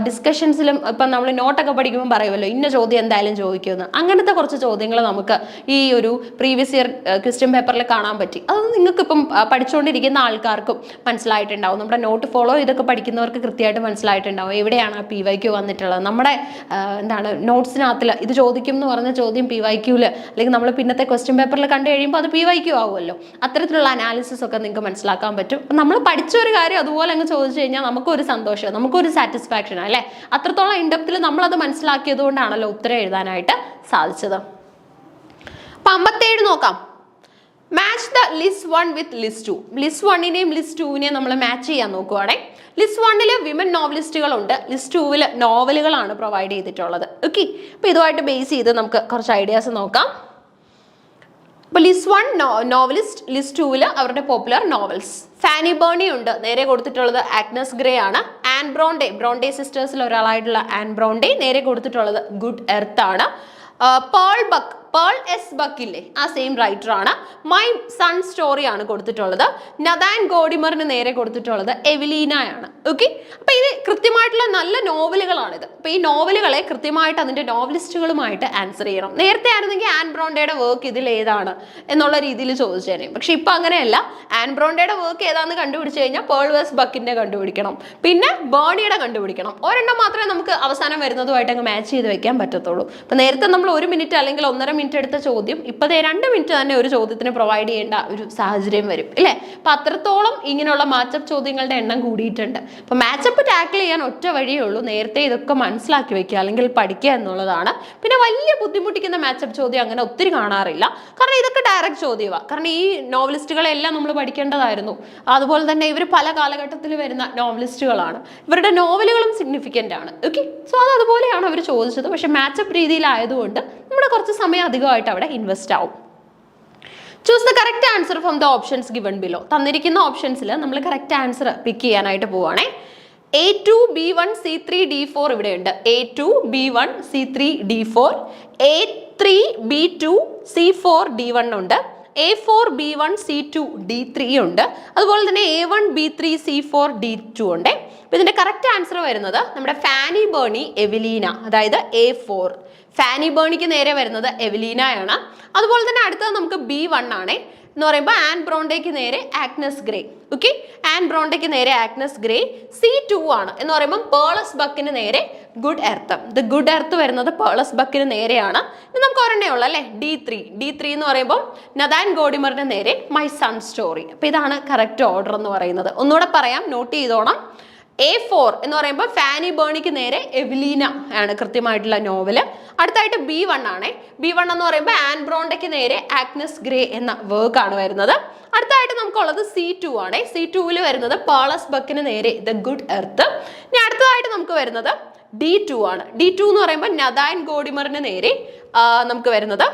ഡിസ്കഷൻസിലും ഇപ്പം നമ്മൾ നോട്ടൊക്കെ പഠിക്കുമ്പോൾ പറയുമല്ലോ ഇന്ന ചോദ്യം എന്തായാലും ചോദിക്കുമെന്ന്. അങ്ങനത്തെ കുറച്ച് ചോദ്യങ്ങൾ നമുക്ക് ഈ ഒരു പ്രീവിയസ് ഇയർ ക്വസ്റ്റ്യൻ പേപ്പറിൽ കാണാൻ പറ്റി. അത് നിങ്ങൾക്കിപ്പം പഠിച്ചുകൊണ്ടിരിക്കുന്ന ആൾക്കാർക്കും മനസ്സിലായിട്ടുണ്ടാവും. നമ്മുടെ നോട്ട് ഫോളോ ചെയ്തൊക്കെ പഠിക്കുന്നവർക്ക് കൃത്യമായിട്ട് മനസ്സിലായിട്ടുണ്ടാവും എവിടെയാണ് ആ PYQ വന്നിട്ടുള്ളത്. നമ്മുടെ നോട്ട്സിനകത്തിൽ ഇത് ചോദിക്കും എന്ന് പറഞ്ഞ ചോദ്യം PYQയിൽ അല്ലെങ്കിൽ നമ്മൾ പിന്നത്തെ ക്വസ്റ്റ്യൻ പേപ്പറിൽ കണ്ടു കഴിയുമ്പോൾ അത് PYQ ആവുമല്ലോ. അത്തരത്തിലുള്ള അനാലിസിസ് ഒക്കെ നിങ്ങൾക്ക് മനസ്സിലാക്കാൻ പറ്റും. നമ്മൾ പഠിച്ച ഒരു കാര്യം അതുപോലെ അങ്ങ് ചോദിച്ചു കഴിഞ്ഞാൽ നമുക്കൊരു സന്തോഷം, നമുക്കൊരു സാറ്റിസ്ഫാക്ഷൻ അല്ലേ. അത്രത്തോളം ഇൻഡെപ്തിൽ നമ്മളത് മനസ്സിലാക്കിയത് കൊണ്ടാണല്ലോ ഉത്തരം എഴുതാനായിട്ട് സാധിച്ചത്. അപ്പം 57 നോക്കാം. Match the list 1 with list 2. List 1നെയും ലിസ്റ്റ് 2നെയും നമ്മൾ മാച്ച് ചെയ്യാൻ നോക്കുവാണേ. ലിസ്റ്റ് 1 വിമൻ നോവലിസ്റ്റുകളുണ്ട്, ലിസ്റ്റ് 2 നോവലുകളാണ് പ്രൊവൈഡ് ചെയ്തിട്ടുള്ളത്. ഓക്കെ, അപ്പോൾ ഇതുമായിട്ട് ബേസ് ചെയ്ത് നമുക്ക് കുറച്ച് ഐഡിയാസ് നോക്കാം. അപ്പോൾ ലിസ്റ്റ് 1 നോവലിസ്റ്റ്, ലിസ്റ്റ് 2 അവരുടെ പോപ്പുലർ നോവൽസ്. ഫാനി ബേർണി ഉണ്ട്, നേരെ കൊടുത്തിട്ടുള്ളത് ആഗ്നസ് ഗ്രേ ആണ്. ആൻ ബ്രോണ്ടെ സിസ്റ്റേഴ്സിൽ ഒരാളായിട്ടുള്ള ആൻ ബ്രോണ്ടെ, നേരെ കൊടുത്തിട്ടുള്ളത് ഗുഡ് എർത്ത് ആണ്. പേൾ എസ് ബക്ക് ഇല്ലേ, ആ സെയിം റൈറ്റർ ആണ്. മൈ സൺ സ്റ്റോറി ആണ് കൊടുത്തിട്ടുള്ളത്. നഥാൻ ഗോഡിമറിന് നേരെ കൊടുത്തിട്ടുള്ളത് എവലീനയാണ്. ഓക്കെ, അപ്പൊ ഇത് കൃത്യമായിട്ടുള്ള നല്ല നോവലുകളാണിത്. അപ്പൊ ഈ നോവലുകളെ കൃത്യമായിട്ട് അതിന്റെ നോവലിസ്റ്റുകളുമായിട്ട് ആൻസർ ചെയ്യണം. നേരത്തെ ആയിരുന്നെങ്കിൽ ആൻ ബ്രോണ്ടയുടെ വർക്ക് ഇതിൽ ഏതാണ് എന്നുള്ള രീതിയിൽ ചോദിച്ചേനെ, പക്ഷെ ഇപ്പൊ അങ്ങനെയല്ല. ആൻ ബ്രോണ്ടയുടെ വർക്ക് ഏതാണെന്ന് കണ്ടുപിടിച്ചു കഴിഞ്ഞാൽ പേൾ എസ് ബക്കിന്റെ കണ്ടുപിടിക്കണം, പിന്നെ ബേർണിയുടെ കണ്ടുപിടിക്കണം. ഒരെണ്ണം മാത്രമേ നമുക്ക് അവസാനം വരുന്നതുമായിട്ട് അങ്ങ് മാച്ച് ചെയ്ത് വെക്കാൻ പറ്റത്തുള്ളൂ. അപ്പൊ നേരത്തെ നമ്മൾ 1 മിനിറ്റ് അല്ലെങ്കിൽ 1.5 മിനിറ്റ് എടുത്ത ചോദ്യം ഇപ്പോഴത്തെ 2 മിനിറ്റ് തന്നെ ഒരു ചോദ്യത്തിന് പ്രൊവൈഡ് ചെയ്യേണ്ട ഒരു സാഹചര്യം വരും ഇല്ലേ. അപ്പൊ അത്രത്തോളം ഇങ്ങനെയുള്ള മാച്ചപ്പ് ചോദ്യങ്ങളുടെ എണ്ണം കൂടിയിട്ടുണ്ട്. അപ്പൊ മാച്ചപ്പ് ടാക്കിൾ ചെയ്യാൻ ഒറ്റ വഴിയേ ഉള്ളൂ, നേരത്തെ ഇതൊക്കെ മനസ്സിലാക്കി വെക്കുക അല്ലെങ്കിൽ പഠിക്കുക എന്നുള്ളതാണ്. പിന്നെ വലിയ ബുദ്ധിമുട്ടിക്കുന്ന മാച്ചപ്പ് ചോദ്യം അങ്ങനെ ഒത്തിരി കാണാറില്ല, കാരണം ഇതൊക്കെ ഡയറക്റ്റ് ചോദ്യമാണ്. കാരണം ഈ നോവലിസ്റ്റുകളെല്ലാം നമ്മൾ പഠിക്കേണ്ടതായിരുന്നു. അതുപോലെ തന്നെ ഇവർ പല കാലഘട്ടത്തിൽ വരുന്ന നോവലിസ്റ്റുകളാണ്, ഇവരുടെ നോവലുകളും സിഗ്നിഫിക്കൻ്റ് ആണ്. ഓക്കെ, സോ അതുപോലെയാണ് അവർ ചോദിച്ചത്. പക്ഷെ മാച്ചപ്പ് രീതിയിലായതുകൊണ്ട് നമ്മുടെ കുറച്ച് സമയം അധികമായിട്ട് അവിടെ ഇൻവെസ്റ്റ് ആവും. Choose the correct answer from the options given below. തന്നിരിക്കുന്ന ഓപ്ഷൻസിൽ നമ്മൾ കറക്റ്റ് ആൻസർ പിക്ക് ചെയ്യാനായിട്ട് പോവുകയാണേ. A2 B1 C3 D4 ഇവിടെയുണ്ട്. A2 B1 C3 D4, A3 B2 C4 D1 ഉണ്ട്, A4 B1 C2 D3 ഉണ്ട്, അതുപോലെ തന്നെ A1 B3 C4 D2 ഉണ്ട്. അപ്പോൾ ഇതിന്റെ കറക്റ്റ് ആൻസർ വരുന്നത് നമ്മുടെ ഫാനി ബേർണി എവലീന, അതായത് A4. ഫാനി ബേർണിക്ക് നേരെ വരുന്നത് എവലീനയാണ്. അതുപോലെ തന്നെ അടുത്തത് നമുക്ക് B1 ആണ് എന്ന് പറയുമ്പോൾ ആൻ ബ്രോണ്ടയ്ക്ക് നേരെ ആഗ്നസ് ഗ്രേ. ഓക്കെ, ആൻ ബ്രോണ്ടയ്ക്ക് നേരെ ആഗ്നസ് ഗ്രേ. C2 ആണ് എന്ന് പറയുമ്പോൾ പേളസ് ബക്കിന് നേരെ good earth. The good earth വരുന്നത് പേളസ് ബക്കിന് നേരെയാണ്. ഇനി നമുക്ക് ഒരെണ്ണേ ഉള്ളൂ അല്ലേ, D3 എന്ന് പറയുമ്പോൾ നഥാൻ ഗോഡിമറിന് നേരെ മൈ സൺ സ്റ്റോറി. അപ്പോൾ ഇതാണ് കറക്റ്റ് ഓർഡർ എന്ന് പറയുന്നത്. ഒന്നുകൂടെ പറയാം, നോട്ട് ചെയ്തോണം. A4 എന്ന് പറയുമ്പോൾ ഫാനി ബേർണിക്ക് നേരെ എവലീന ആണ് കൃത്യമായിട്ടുള്ള നോവല്. അടുത്തായിട്ട് B1 ആണ്. B1 എന്ന് പറയുമ്പോൾ ആൻ ബ്രോണ്ടയ്ക്ക് നേരെ ആഗ്നസ് ഗ്രേ എന്ന വർക്ക് ആണ് വരുന്നത്. അടുത്തായിട്ട് നമുക്കുള്ളത് C2 ആണ്. C2 വരുന്നത് പേളസ് ബക്കിന് നേരെ ദ ഗുഡ് എർത്ത്. ഇനി അടുത്തതായിട്ട് നമുക്ക് വരുന്നത് D2 ആണ്. D2 എന്ന് പറയുമ്പോൾ നഥാൻ ഗോഡിമറിന് നേരെ നമുക്ക് വരുന്നത്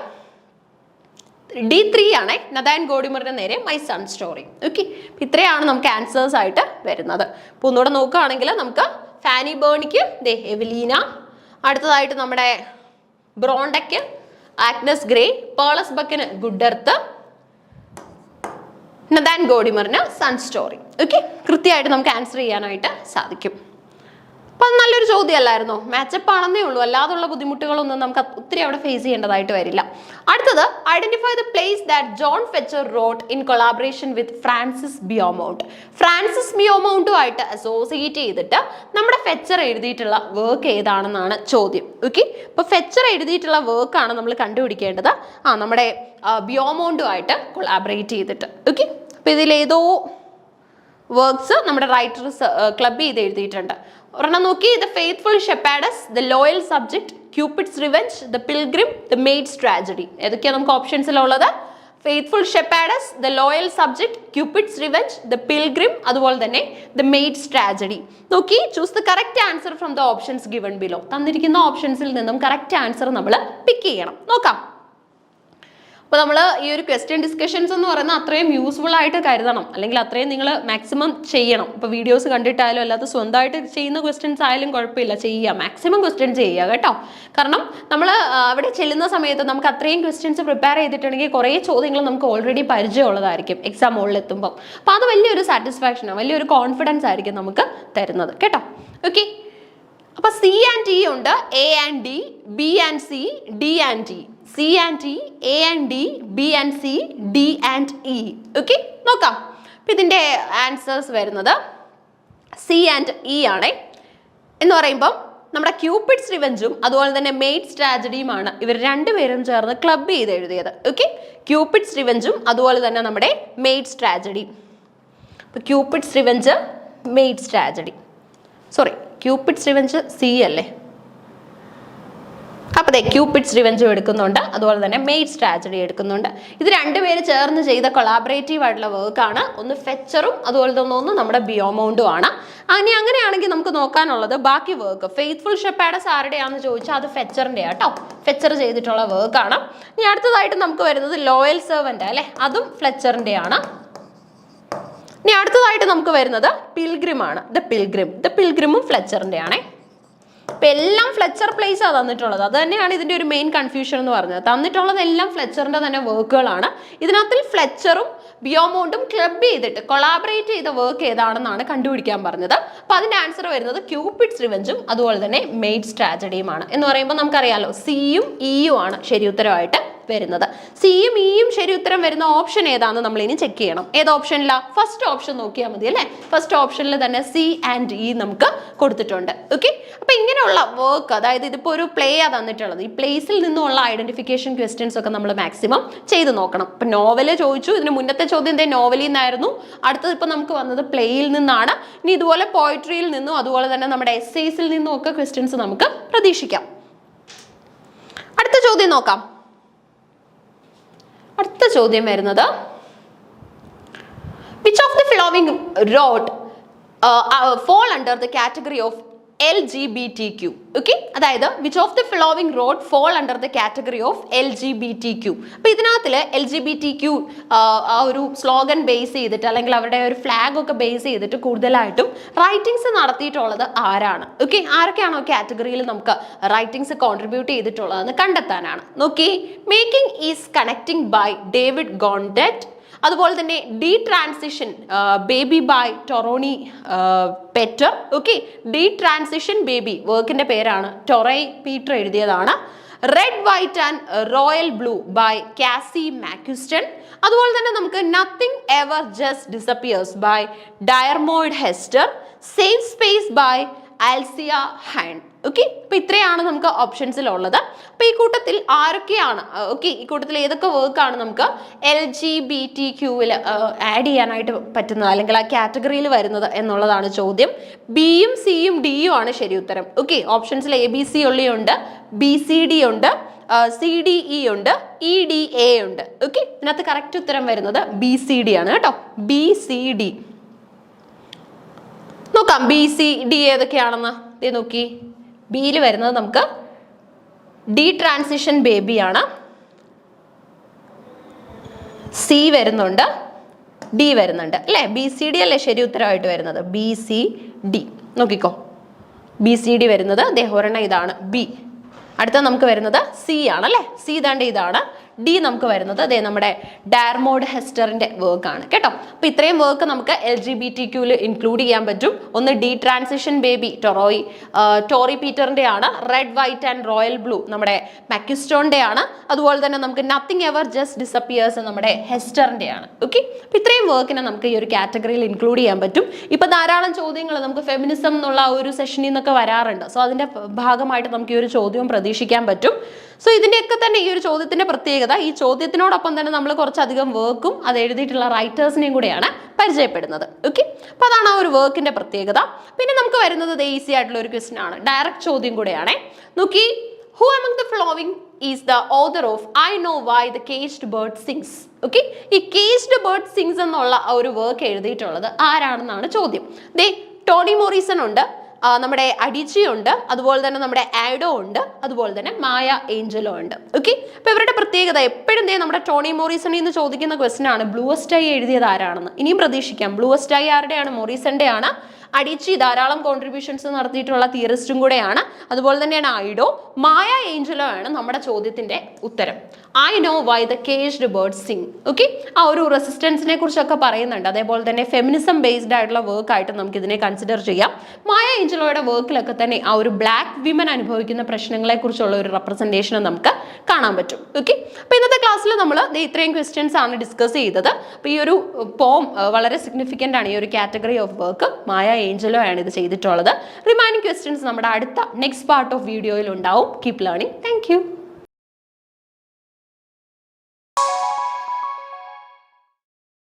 D3 ആണ്. നഥാൻ ഗോഡിമറിന് നേരെ മൈ സൺ സ്റ്റോറി. ഓക്കെ, ഇത്രയാണ് നമുക്ക് ആൻസേഴ്സ് ആയിട്ട് വരുന്നത്. അപ്പോൾ ഒന്നുകൂടെ നോക്കുകയാണെങ്കിൽ നമുക്ക് ഫാനി ബേർണിക്ക് എവലീന, അടുത്തതായിട്ട് നമ്മുടെ ബ്രോണ്ടയ്ക്ക് ആഗ്നസ് ഗ്രേ, പേളസ് ബക്കിന് ഗുഡ് എർത്ത്, നഥാൻ ഗോഡിമറിന് സൺ സ്റ്റോറി. ഓക്കെ, കൃത്യമായിട്ട് നമുക്ക് ആൻസർ ചെയ്യാനായിട്ട് സാധിക്കും. അപ്പം നല്ലൊരു ചോദ്യമല്ലായിരുന്നോ? മാച്ചപ്പ് ആണെന്നേ ഉള്ളൂ, അല്ലാതുള്ള ബുദ്ധിമുട്ടുകളൊന്നും നമുക്ക് ഒത്തിരി അവിടെ ഫേസ് ചെയ്യേണ്ടതായിട്ട് വരില്ല. അടുത്തത് identify the plays that John Fletcher wrote in collaboration with Francis Beaumont. Francis ബിയോമൗണ്ടുമായിട്ട് അസോസിയേറ്റ് ചെയ്തിട്ട് നമ്മുടെ ഫെച്ചർ എഴുതിയിട്ടുള്ള വർക്ക് ഏതാണെന്നാണ് ചോദ്യം. ഓക്കെ, അപ്പോൾ ഫെച്ചർ എഴുതിയിട്ടുള്ള വർക്കാണ് നമ്മൾ കണ്ടുപിടിക്കേണ്ടത്. നമ്മുടെ ബിയോമൗണ്ടുമായിട്ട് കൊളാബറേറ്റ് ചെയ്തിട്ട്. ഓക്കെ, അപ്പോൾ ഇതിലേതോ വർക്ക്സ് നമ്മുടെ റൈറ്റേഴ്സ് ക്ലബ് ചെയ്ത് എഴുതിയിട്ടുണ്ട്. ഒരെണ്ണം നോക്കി, the faithful shepherdess, the loyal subject, Cupid's revenge, the pilgrim, the maid's tragedy. ഏതൊക്കെയാണ് നമുക്ക് ഓപ്ഷൻസിലുള്ളത്? Faithful shepherdess, the loyal subject, Cupid's revenge, the pilgrim, അതുപോലെ തന്നെ ദ മെയ്ഡ്സ് ട്രാജഡി. നോക്കി, choose the correct answer from the options given below. തന്നിരിക്കുന്ന ഓപ്ഷൻസിൽ നിന്നും correct answer നമ്മൾ പിക്ക് ചെയ്യണം. നോക്കാം. അപ്പോൾ നമ്മൾ ഈ ഒരു ക്വസ്റ്റ്യൻ ഡിസ്കഷൻസ് എന്ന് പറയുന്നത് അത്രയും യൂസ്ഫുൾ ആയിട്ട് കരുതണം, അല്ലെങ്കിൽ അത്രയും നിങ്ങൾ മാക്സിമം ചെയ്യണം. ഇപ്പോൾ വീഡിയോസ് കണ്ടിട്ടായാലും അല്ലാതെ സ്വന്തമായിട്ട് ചെയ്യുന്ന ക്വസ്റ്റ്യൻസ് ആയാലും കുഴപ്പമില്ല, ചെയ്യുക, മാക്സിമം ക്വസ്റ്റ്യൻസ് ചെയ്യുക കേട്ടോ. കാരണം നമ്മൾ അവിടെ ചെല്ലുന്ന സമയത്ത് നമുക്ക് അത്രയും ക്വസ്റ്റ്യൻസ് പ്രിപ്പയർ ചെയ്തിട്ടുണ്ടെങ്കിൽ കുറേ ചോദ്യങ്ങൾ നമുക്ക് ഓൾറെഡി പരിചയമുള്ളതായിരിക്കും എക്സാം ഹോളിൽ എത്തുമ്പോൾ. അപ്പോൾ അത് വലിയൊരു സാറ്റിസ്ഫാക്ഷനാണ്, വലിയൊരു കോൺഫിഡൻസ് ആയിരിക്കും നമുക്ക് തരുന്നത് കേട്ടോ. ഓക്കെ, അപ്പോൾ C and E ഉണ്ട്, A and D, B and C, D and E. C and E, A and D, B and C, D and E. Okay, നോക്കാം. അപ്പം ഇതിൻ്റെ ആൻസേഴ്സ് വരുന്നത് C and E ആണ്. എന്ന് പറയുമ്പം നമ്മുടെ ക്യൂപ്പിഡ്സ് റിവെഞ്ചും അതുപോലെ തന്നെ മെയ്ഡ്സ് ട്രാജഡിയുമാണ് ഇവർ രണ്ടുപേരും ചേർന്ന് ക്ലബ് ചെയ്ത് എഴുതിയത്. ഓക്കെ, ക്യൂപ്പിഡ്സ് റിവെഞ്ചും അതുപോലെ തന്നെ നമ്മുടെ മെയ്ഡ്സ് ട്രാജഡി. അപ്പോൾ Cupid's revenge, maid's tragedy, sorry Cupid's revenge C അല്ലേ. അപ്പോൾ അതെ, ക്യൂപിഡ്സ് റിവെഞ്ചും എടുക്കുന്നുണ്ട്, അതുപോലെ തന്നെ മെയ്ഡ്സ് ട്രാജഡി എടുക്കുന്നുണ്ട്. ഇത് രണ്ടുപേര് ചേർന്ന് ചെയ്ത കൊളാബറേറ്റീവ് ആയിട്ടുള്ള വർക്കാണ്. ഒന്ന് ഫെച്ചറും അതുപോലെ തന്നെ ഒന്ന് നമ്മുടെ ബിയോമൗണ്ടും ആണ്. അങ്ങനെയാണെങ്കിൽ നമുക്ക് നോക്കാനുള്ളത് ബാക്കി വർക്ക്. ഫെയ്ത്ത്ഫുൾ ഷെപ്പേഡസ് ആരുടെയാണെന്ന് ചോദിച്ചാൽ അത് ഫെച്ചറിൻ്റെ കേട്ടോ. ഫെച്ചർ ചെയ്തിട്ടുള്ള വർക്കാണ്. ഇനി അടുത്തതായിട്ട് നമുക്ക് വരുന്നത് ലോയൽ സെർവൻ്റ് അല്ലേ, അതും ഫ്ലെച്ചറിൻ്റെ ആണ്. ഇനി അടുത്തതായിട്ട് നമുക്ക് വരുന്നത് പിൽഗ്രിം ആണ്. ദ പിൽഗ്രിമും ഫ്ലെച്ചറിൻ്റെ ആണേ. ഇപ്പം എല്ലാം ഫ്ലെച്ചർ പ്ലേസാണ് തന്നിട്ടുള്ളത്. അത് തന്നെയാണ് ഇതിൻ്റെ ഒരു മെയിൻ കൺഫ്യൂഷൻ എന്ന് പറഞ്ഞത്. തന്നിട്ടുള്ളത് എല്ലാം ഫ്ലെച്ചറിൻ്റെ തന്നെ വർക്കുകളാണ്. ഇതിനകത്തിൽ ഫ്ലെച്ചറും ബിയോമൗണ്ടും ക്ലബ് ചെയ്തിട്ട് കൊളാബറേറ്റ് ചെയ്ത വർക്ക് ഏതാണെന്നാണ് കണ്ടുപിടിക്കാൻ പറഞ്ഞത്. അപ്പോൾ അതിൻ്റെ ആൻസർ വരുന്നത് ക്യൂപിഡ്സ് റിവെഞ്ചും അതുപോലെ തന്നെ മെയ്ഡ്സ് ട്രാജഡിയുമാണ്. എന്ന് പറയുമ്പോൾ നമുക്കറിയാലോ സിയും ഇയും ആണ് ശരി ഉത്തരമായിട്ട് വരുന്നത്. സിയും ഇയും ശരി ഉത്തരം വരുന്ന ഓപ്ഷൻ ഏതാണെന്ന് നമ്മൾ ഇനി ചെക്ക് ചെയ്യണം. ഏത് ഓപ്ഷനിലാ? ഫസ്റ്റ് ഓപ്ഷൻ നോക്കിയാൽ മതി അല്ലേ. ഫസ്റ്റ് ഓപ്ഷനിൽ തന്നെ സി ആൻഡ് ഇ നമുക്ക് കൊടുത്തിട്ടുണ്ട്. ഓക്കെ, അപ്പൊ ഇങ്ങനെയുള്ള വർക്ക്, അതായത് ഇതിപ്പോൾ ഒരു പ്ലേ ആ തന്നിട്ടുള്ളത്, ഈ പ്ലേസിൽ നിന്നുള്ള ഐഡന്റിഫിക്കേഷൻ ക്വസ്റ്റ്യൻസ് ഒക്കെ നമ്മൾ മാക്സിമം ചെയ്ത് നോക്കണം. ഇപ്പൊ നോവല് ചോദിച്ചു, ഇതിന് മുന്നത്തെ ചോദ്യം എന്തേ നോവലിൽ നിന്നായിരുന്നു. അടുത്തത് ഇപ്പൊ നമുക്ക് വന്നത് പ്ലേയിൽ നിന്നാണ്. ഇനി ഇതുപോലെ പോയിട്രിയിൽ നിന്നും അതുപോലെ തന്നെ നമ്മുടെ എസ്സേസിൽ നിന്നും ഒക്കെ ക്വസ്റ്റ്യൻസ് നമുക്ക് പ്രതീക്ഷിക്കാം. അടുത്ത ചോദ്യം നോക്കാം. അടുത്ത ചോദ്യം വരുന്നത് which of the following wrote fall under the category of LGBTQ? Okay, അതായത് which of the following wrote fall under the category of LGBTQ? അപ്പോൾ ഇതിനകത്തിൽ LGBTQ ആ ഒരു സ്ലോഗൻ ബേസ് ചെയ്തിട്ട് അല്ലെങ്കിൽ അവരുടെ ഒരു ഫ്ലാഗ് ഒക്കെ ബേസ് ചെയ്തിട്ട് കൂടുതലായിട്ടും റൈറ്റിംഗ്സ് നടത്തിയിട്ടുള്ളത് ആരാണ്? ഓക്കെ, ആരൊക്കെയാണോ കാറ്റഗറിയിൽ നമുക്ക് റൈറ്റിംഗ്സ് കോൺട്രിബ്യൂട്ട് ചെയ്തിട്ടുള്ളതെന്ന് കണ്ടെത്താനാണ്. നോക്കി, making is connecting by David Gauntlett, അതുപോലെ തന്നെ detransition baby by Torrey Peters. Okay, detransition baby വർക്കിന്റെ പേരാണ്, ടൊറൈ പീറ്റർ എഴുതിയതാണ്. Red white and royal blue by Casey McQuiston. അതുപോലെ തന്നെ നമുക്ക് nothing ever just disappears by Diarmuid Hester. Safe space by Alsia Hand. Okay, അപ്പൊ ഇത്രയാണ് നമുക്ക് ഓപ്ഷൻസിലുള്ളത്. അപ്പൊ ഈ കൂട്ടത്തിൽ ആരൊക്കെയാണ്, ഓക്കെ, ഈ കൂട്ടത്തിൽ ഏതൊക്കെ വർക്കാണ് നമുക്ക് LGBTQവിൽ ആഡ് ചെയ്യാനായിട്ട് പറ്റുന്നത് അല്ലെങ്കിൽ ആ കാറ്റഗറിയിൽ വരുന്നത് എന്നുള്ളതാണ് ചോദ്യം. ബിയും സിയും ഡിയും ആണ് ശരി ഉത്തരം. ഓക്കെ, ഓപ്ഷൻസിൽ ABC ഉള്ളിയുണ്ട്, BCD ഉണ്ട്, CDE ഉണ്ട്, EDA ഉണ്ട്. ഓക്കെ, ഇതിനകത്ത് കറക്റ്റ് ഉത്തരം വരുന്നത് BCD ആണ് കേട്ടോ. BCD നോക്കാം. BCD ഏതൊക്കെയാണെന്ന് നോക്കി. ബിയിൽ വരുന്നത് നമുക്ക് ഡി ട്രാൻസിഷൻ ബേബിയാണ്, സി വരുന്നുണ്ട്, ഡി വരുന്നുണ്ട് അല്ലേ. BCD അല്ലേ ശരി ഉത്തരമായിട്ട് വരുന്നത്. BCD നോക്കിക്കോ. BCD വരുന്നത് ഒരെണ്ണം ഇതാണ് ബി. അടുത്ത നമുക്ക് വരുന്നത് സി ആണ് അല്ലേ. സി ഇതാണ്ട് ഇതാണ്. ഡി നമുക്ക് വരുന്നത് അതേ നമ്മുടെ ഡയർമോഡ് ഹെസ്റ്ററിന്റെ വർക്ക് ആണ് കേട്ടോ. അപ്പൊ ഇത്രയും വർക്ക് നമുക്ക് LGBTQവിൽ ഇൻക്ലൂഡ് ചെയ്യാൻ പറ്റും. ഒന്ന് ഡി ട്രാൻസിഷൻ ബേബി ടോറി പീറ്ററിന്റെ ആണ്. Red white and royal blue നമ്മുടെ മാക്യുസ്റ്റോണിന്റെ ആണ്. അതുപോലെ തന്നെ നമുക്ക് നത്തിങ് എവർ ജസ്റ്റ് ഡിസപ്പിയേഴ്സ് നമ്മുടെ ഹെസ്റ്ററിന്റെ ആണ്. ഓക്കെ, അപ്പൊ ഇത്രയും വർക്കിനെ നമുക്ക് ഈ ഒരു കാറ്റഗറിയിൽ ഇൻക്ലൂഡ് ചെയ്യാൻ പറ്റും. ഇപ്പൊ ധാരാളം ചോദ്യങ്ങൾ നമുക്ക് ഫെമിനിസം എന്നുള്ള ഒരു സെഷനിൽ നിന്നൊക്കെ വരാറുണ്ട്. സോ അതിന്റെ ഭാഗമായിട്ട് നമുക്ക് ഈ ഒരു ചോദ്യവും പ്രതീക്ഷിക്കാൻ പറ്റും. സോ ഇതിന്റെയൊക്കെ തന്നെ ഈ ഒരു ചോദ്യത്തിന്റെ പ്രത്യേകത, ഈ ചോദ്യത്തിനോടൊപ്പം തന്നെ നമ്മൾ കുറച്ചധികം വർക്കും അത് എഴുതിയിട്ടുള്ള റൈറ്റേഴ്സിനെയും കൂടെയാണ് പരിചയപ്പെടുന്നത്. ഓക്കെ, അപ്പൊ അതാണ് ആ ഒരു വർക്കിന്റെ പ്രത്യേകത. പിന്നെ നമുക്ക് വരുന്നത് ഈസി ആയിട്ടുള്ള ഒരു ക്വസ്റ്റ്യൻ ആണ്, ഡയറക്റ്റ് ചോദ്യം കൂടെയാണ്. നോക്കി, who among the following is the author of I know why the caged bird sings? Okay, ഈ caged bird sings എന്നുള്ള ആ ഒരു വർക്ക് എഴുതിയിട്ടുള്ളത് ആരാണെന്നാണ് ചോദ്യം. ടോണി മോറിസൺ ഉണ്ട്, നമ്മുടെ അഡിച്ചി ഉണ്ട്, അതുപോലെ തന്നെ നമ്മുടെ ആഡോ ഉണ്ട്, അതുപോലെ തന്നെ മായ ഏഞ്ചലോ ഉണ്ട്. ഓക്കെ, അപ്പൊ ഇവരുടെ പ്രത്യേകത എപ്പോഴും നമ്മുടെ ടോണി മോറിസണിൽ നിന്ന് ചോദിക്കുന്ന ക്വസ്റ്റ്യൻ ആണ് ബ്ലൂവസ്റ്റ് ഐ എഴുതിയത് ആരാണെന്ന്. ഇനിയും പ്രതീക്ഷിക്കാം. ബ്ലൂവസ്റ്റ് ഐ ആരുടെയാണ്? മോറിസന്റെ ആണ്. അഡിച്ചി ധാരാളം കോൺട്രിബ്യൂഷൻസ് നടത്തിയിട്ടുള്ള തിയറിസ്റ്റും കൂടെയാണ്. അതുപോലെ തന്നെയാണ് ഐഡോ. മായ ഏഞ്ചലോ ആണ് നമ്മുടെ ചോദ്യത്തിന്റെ ഉത്തരം. I know why the caged bird sing. Okay, ആ ഒരു റെസിസ്റ്റൻസിനെ കുറിച്ചൊക്കെ പറയുന്നുണ്ട്. അതേപോലെ തന്നെ ഫെമിനിസം ബേസ്ഡ് ആയിട്ടുള്ള വർക്ക് ആയിട്ട് നമുക്ക് ഇതിനെ കൺസിഡർ ചെയ്യാം. മായ ഏഞ്ചലോയുടെ വർക്കിലൊക്കെ തന്നെ ആ ഒരു ബ്ലാക്ക് വിമൻ അനുഭവിക്കുന്ന പ്രശ്നങ്ങളെ കുറിച്ചുള്ള ഒരു റെപ്രസെന്റേഷൻ നമുക്ക് കാണാൻ പറ്റും. ഓക്കെ, അപ്പൊ ഇന്നത്തെ ക്ലാസ്സിൽ നമ്മൾ ഇത്രയും ക്വസ്റ്റ്യൻസ് ആണ് ഡിസ്കസ് ചെയ്തത്. അപ്പൊ ഈ ഒരു പോം വളരെ സിഗ്നിഫിക്കൻ്റ് ആണ്. ഈ ഒരു category of work Maya Angelo ആണ് ഇത് ചെയ്തിട്ടുള്ളത്. റിമൈനിങ് ക്വസ്റ്റ്യൻസ് നമ്മുടെ അടുത്ത നെക്സ്റ്റ് പാർട്ട് ഓഫ് വീഡിയോയിൽ ഉണ്ടാവും. Keep learning. Thank you.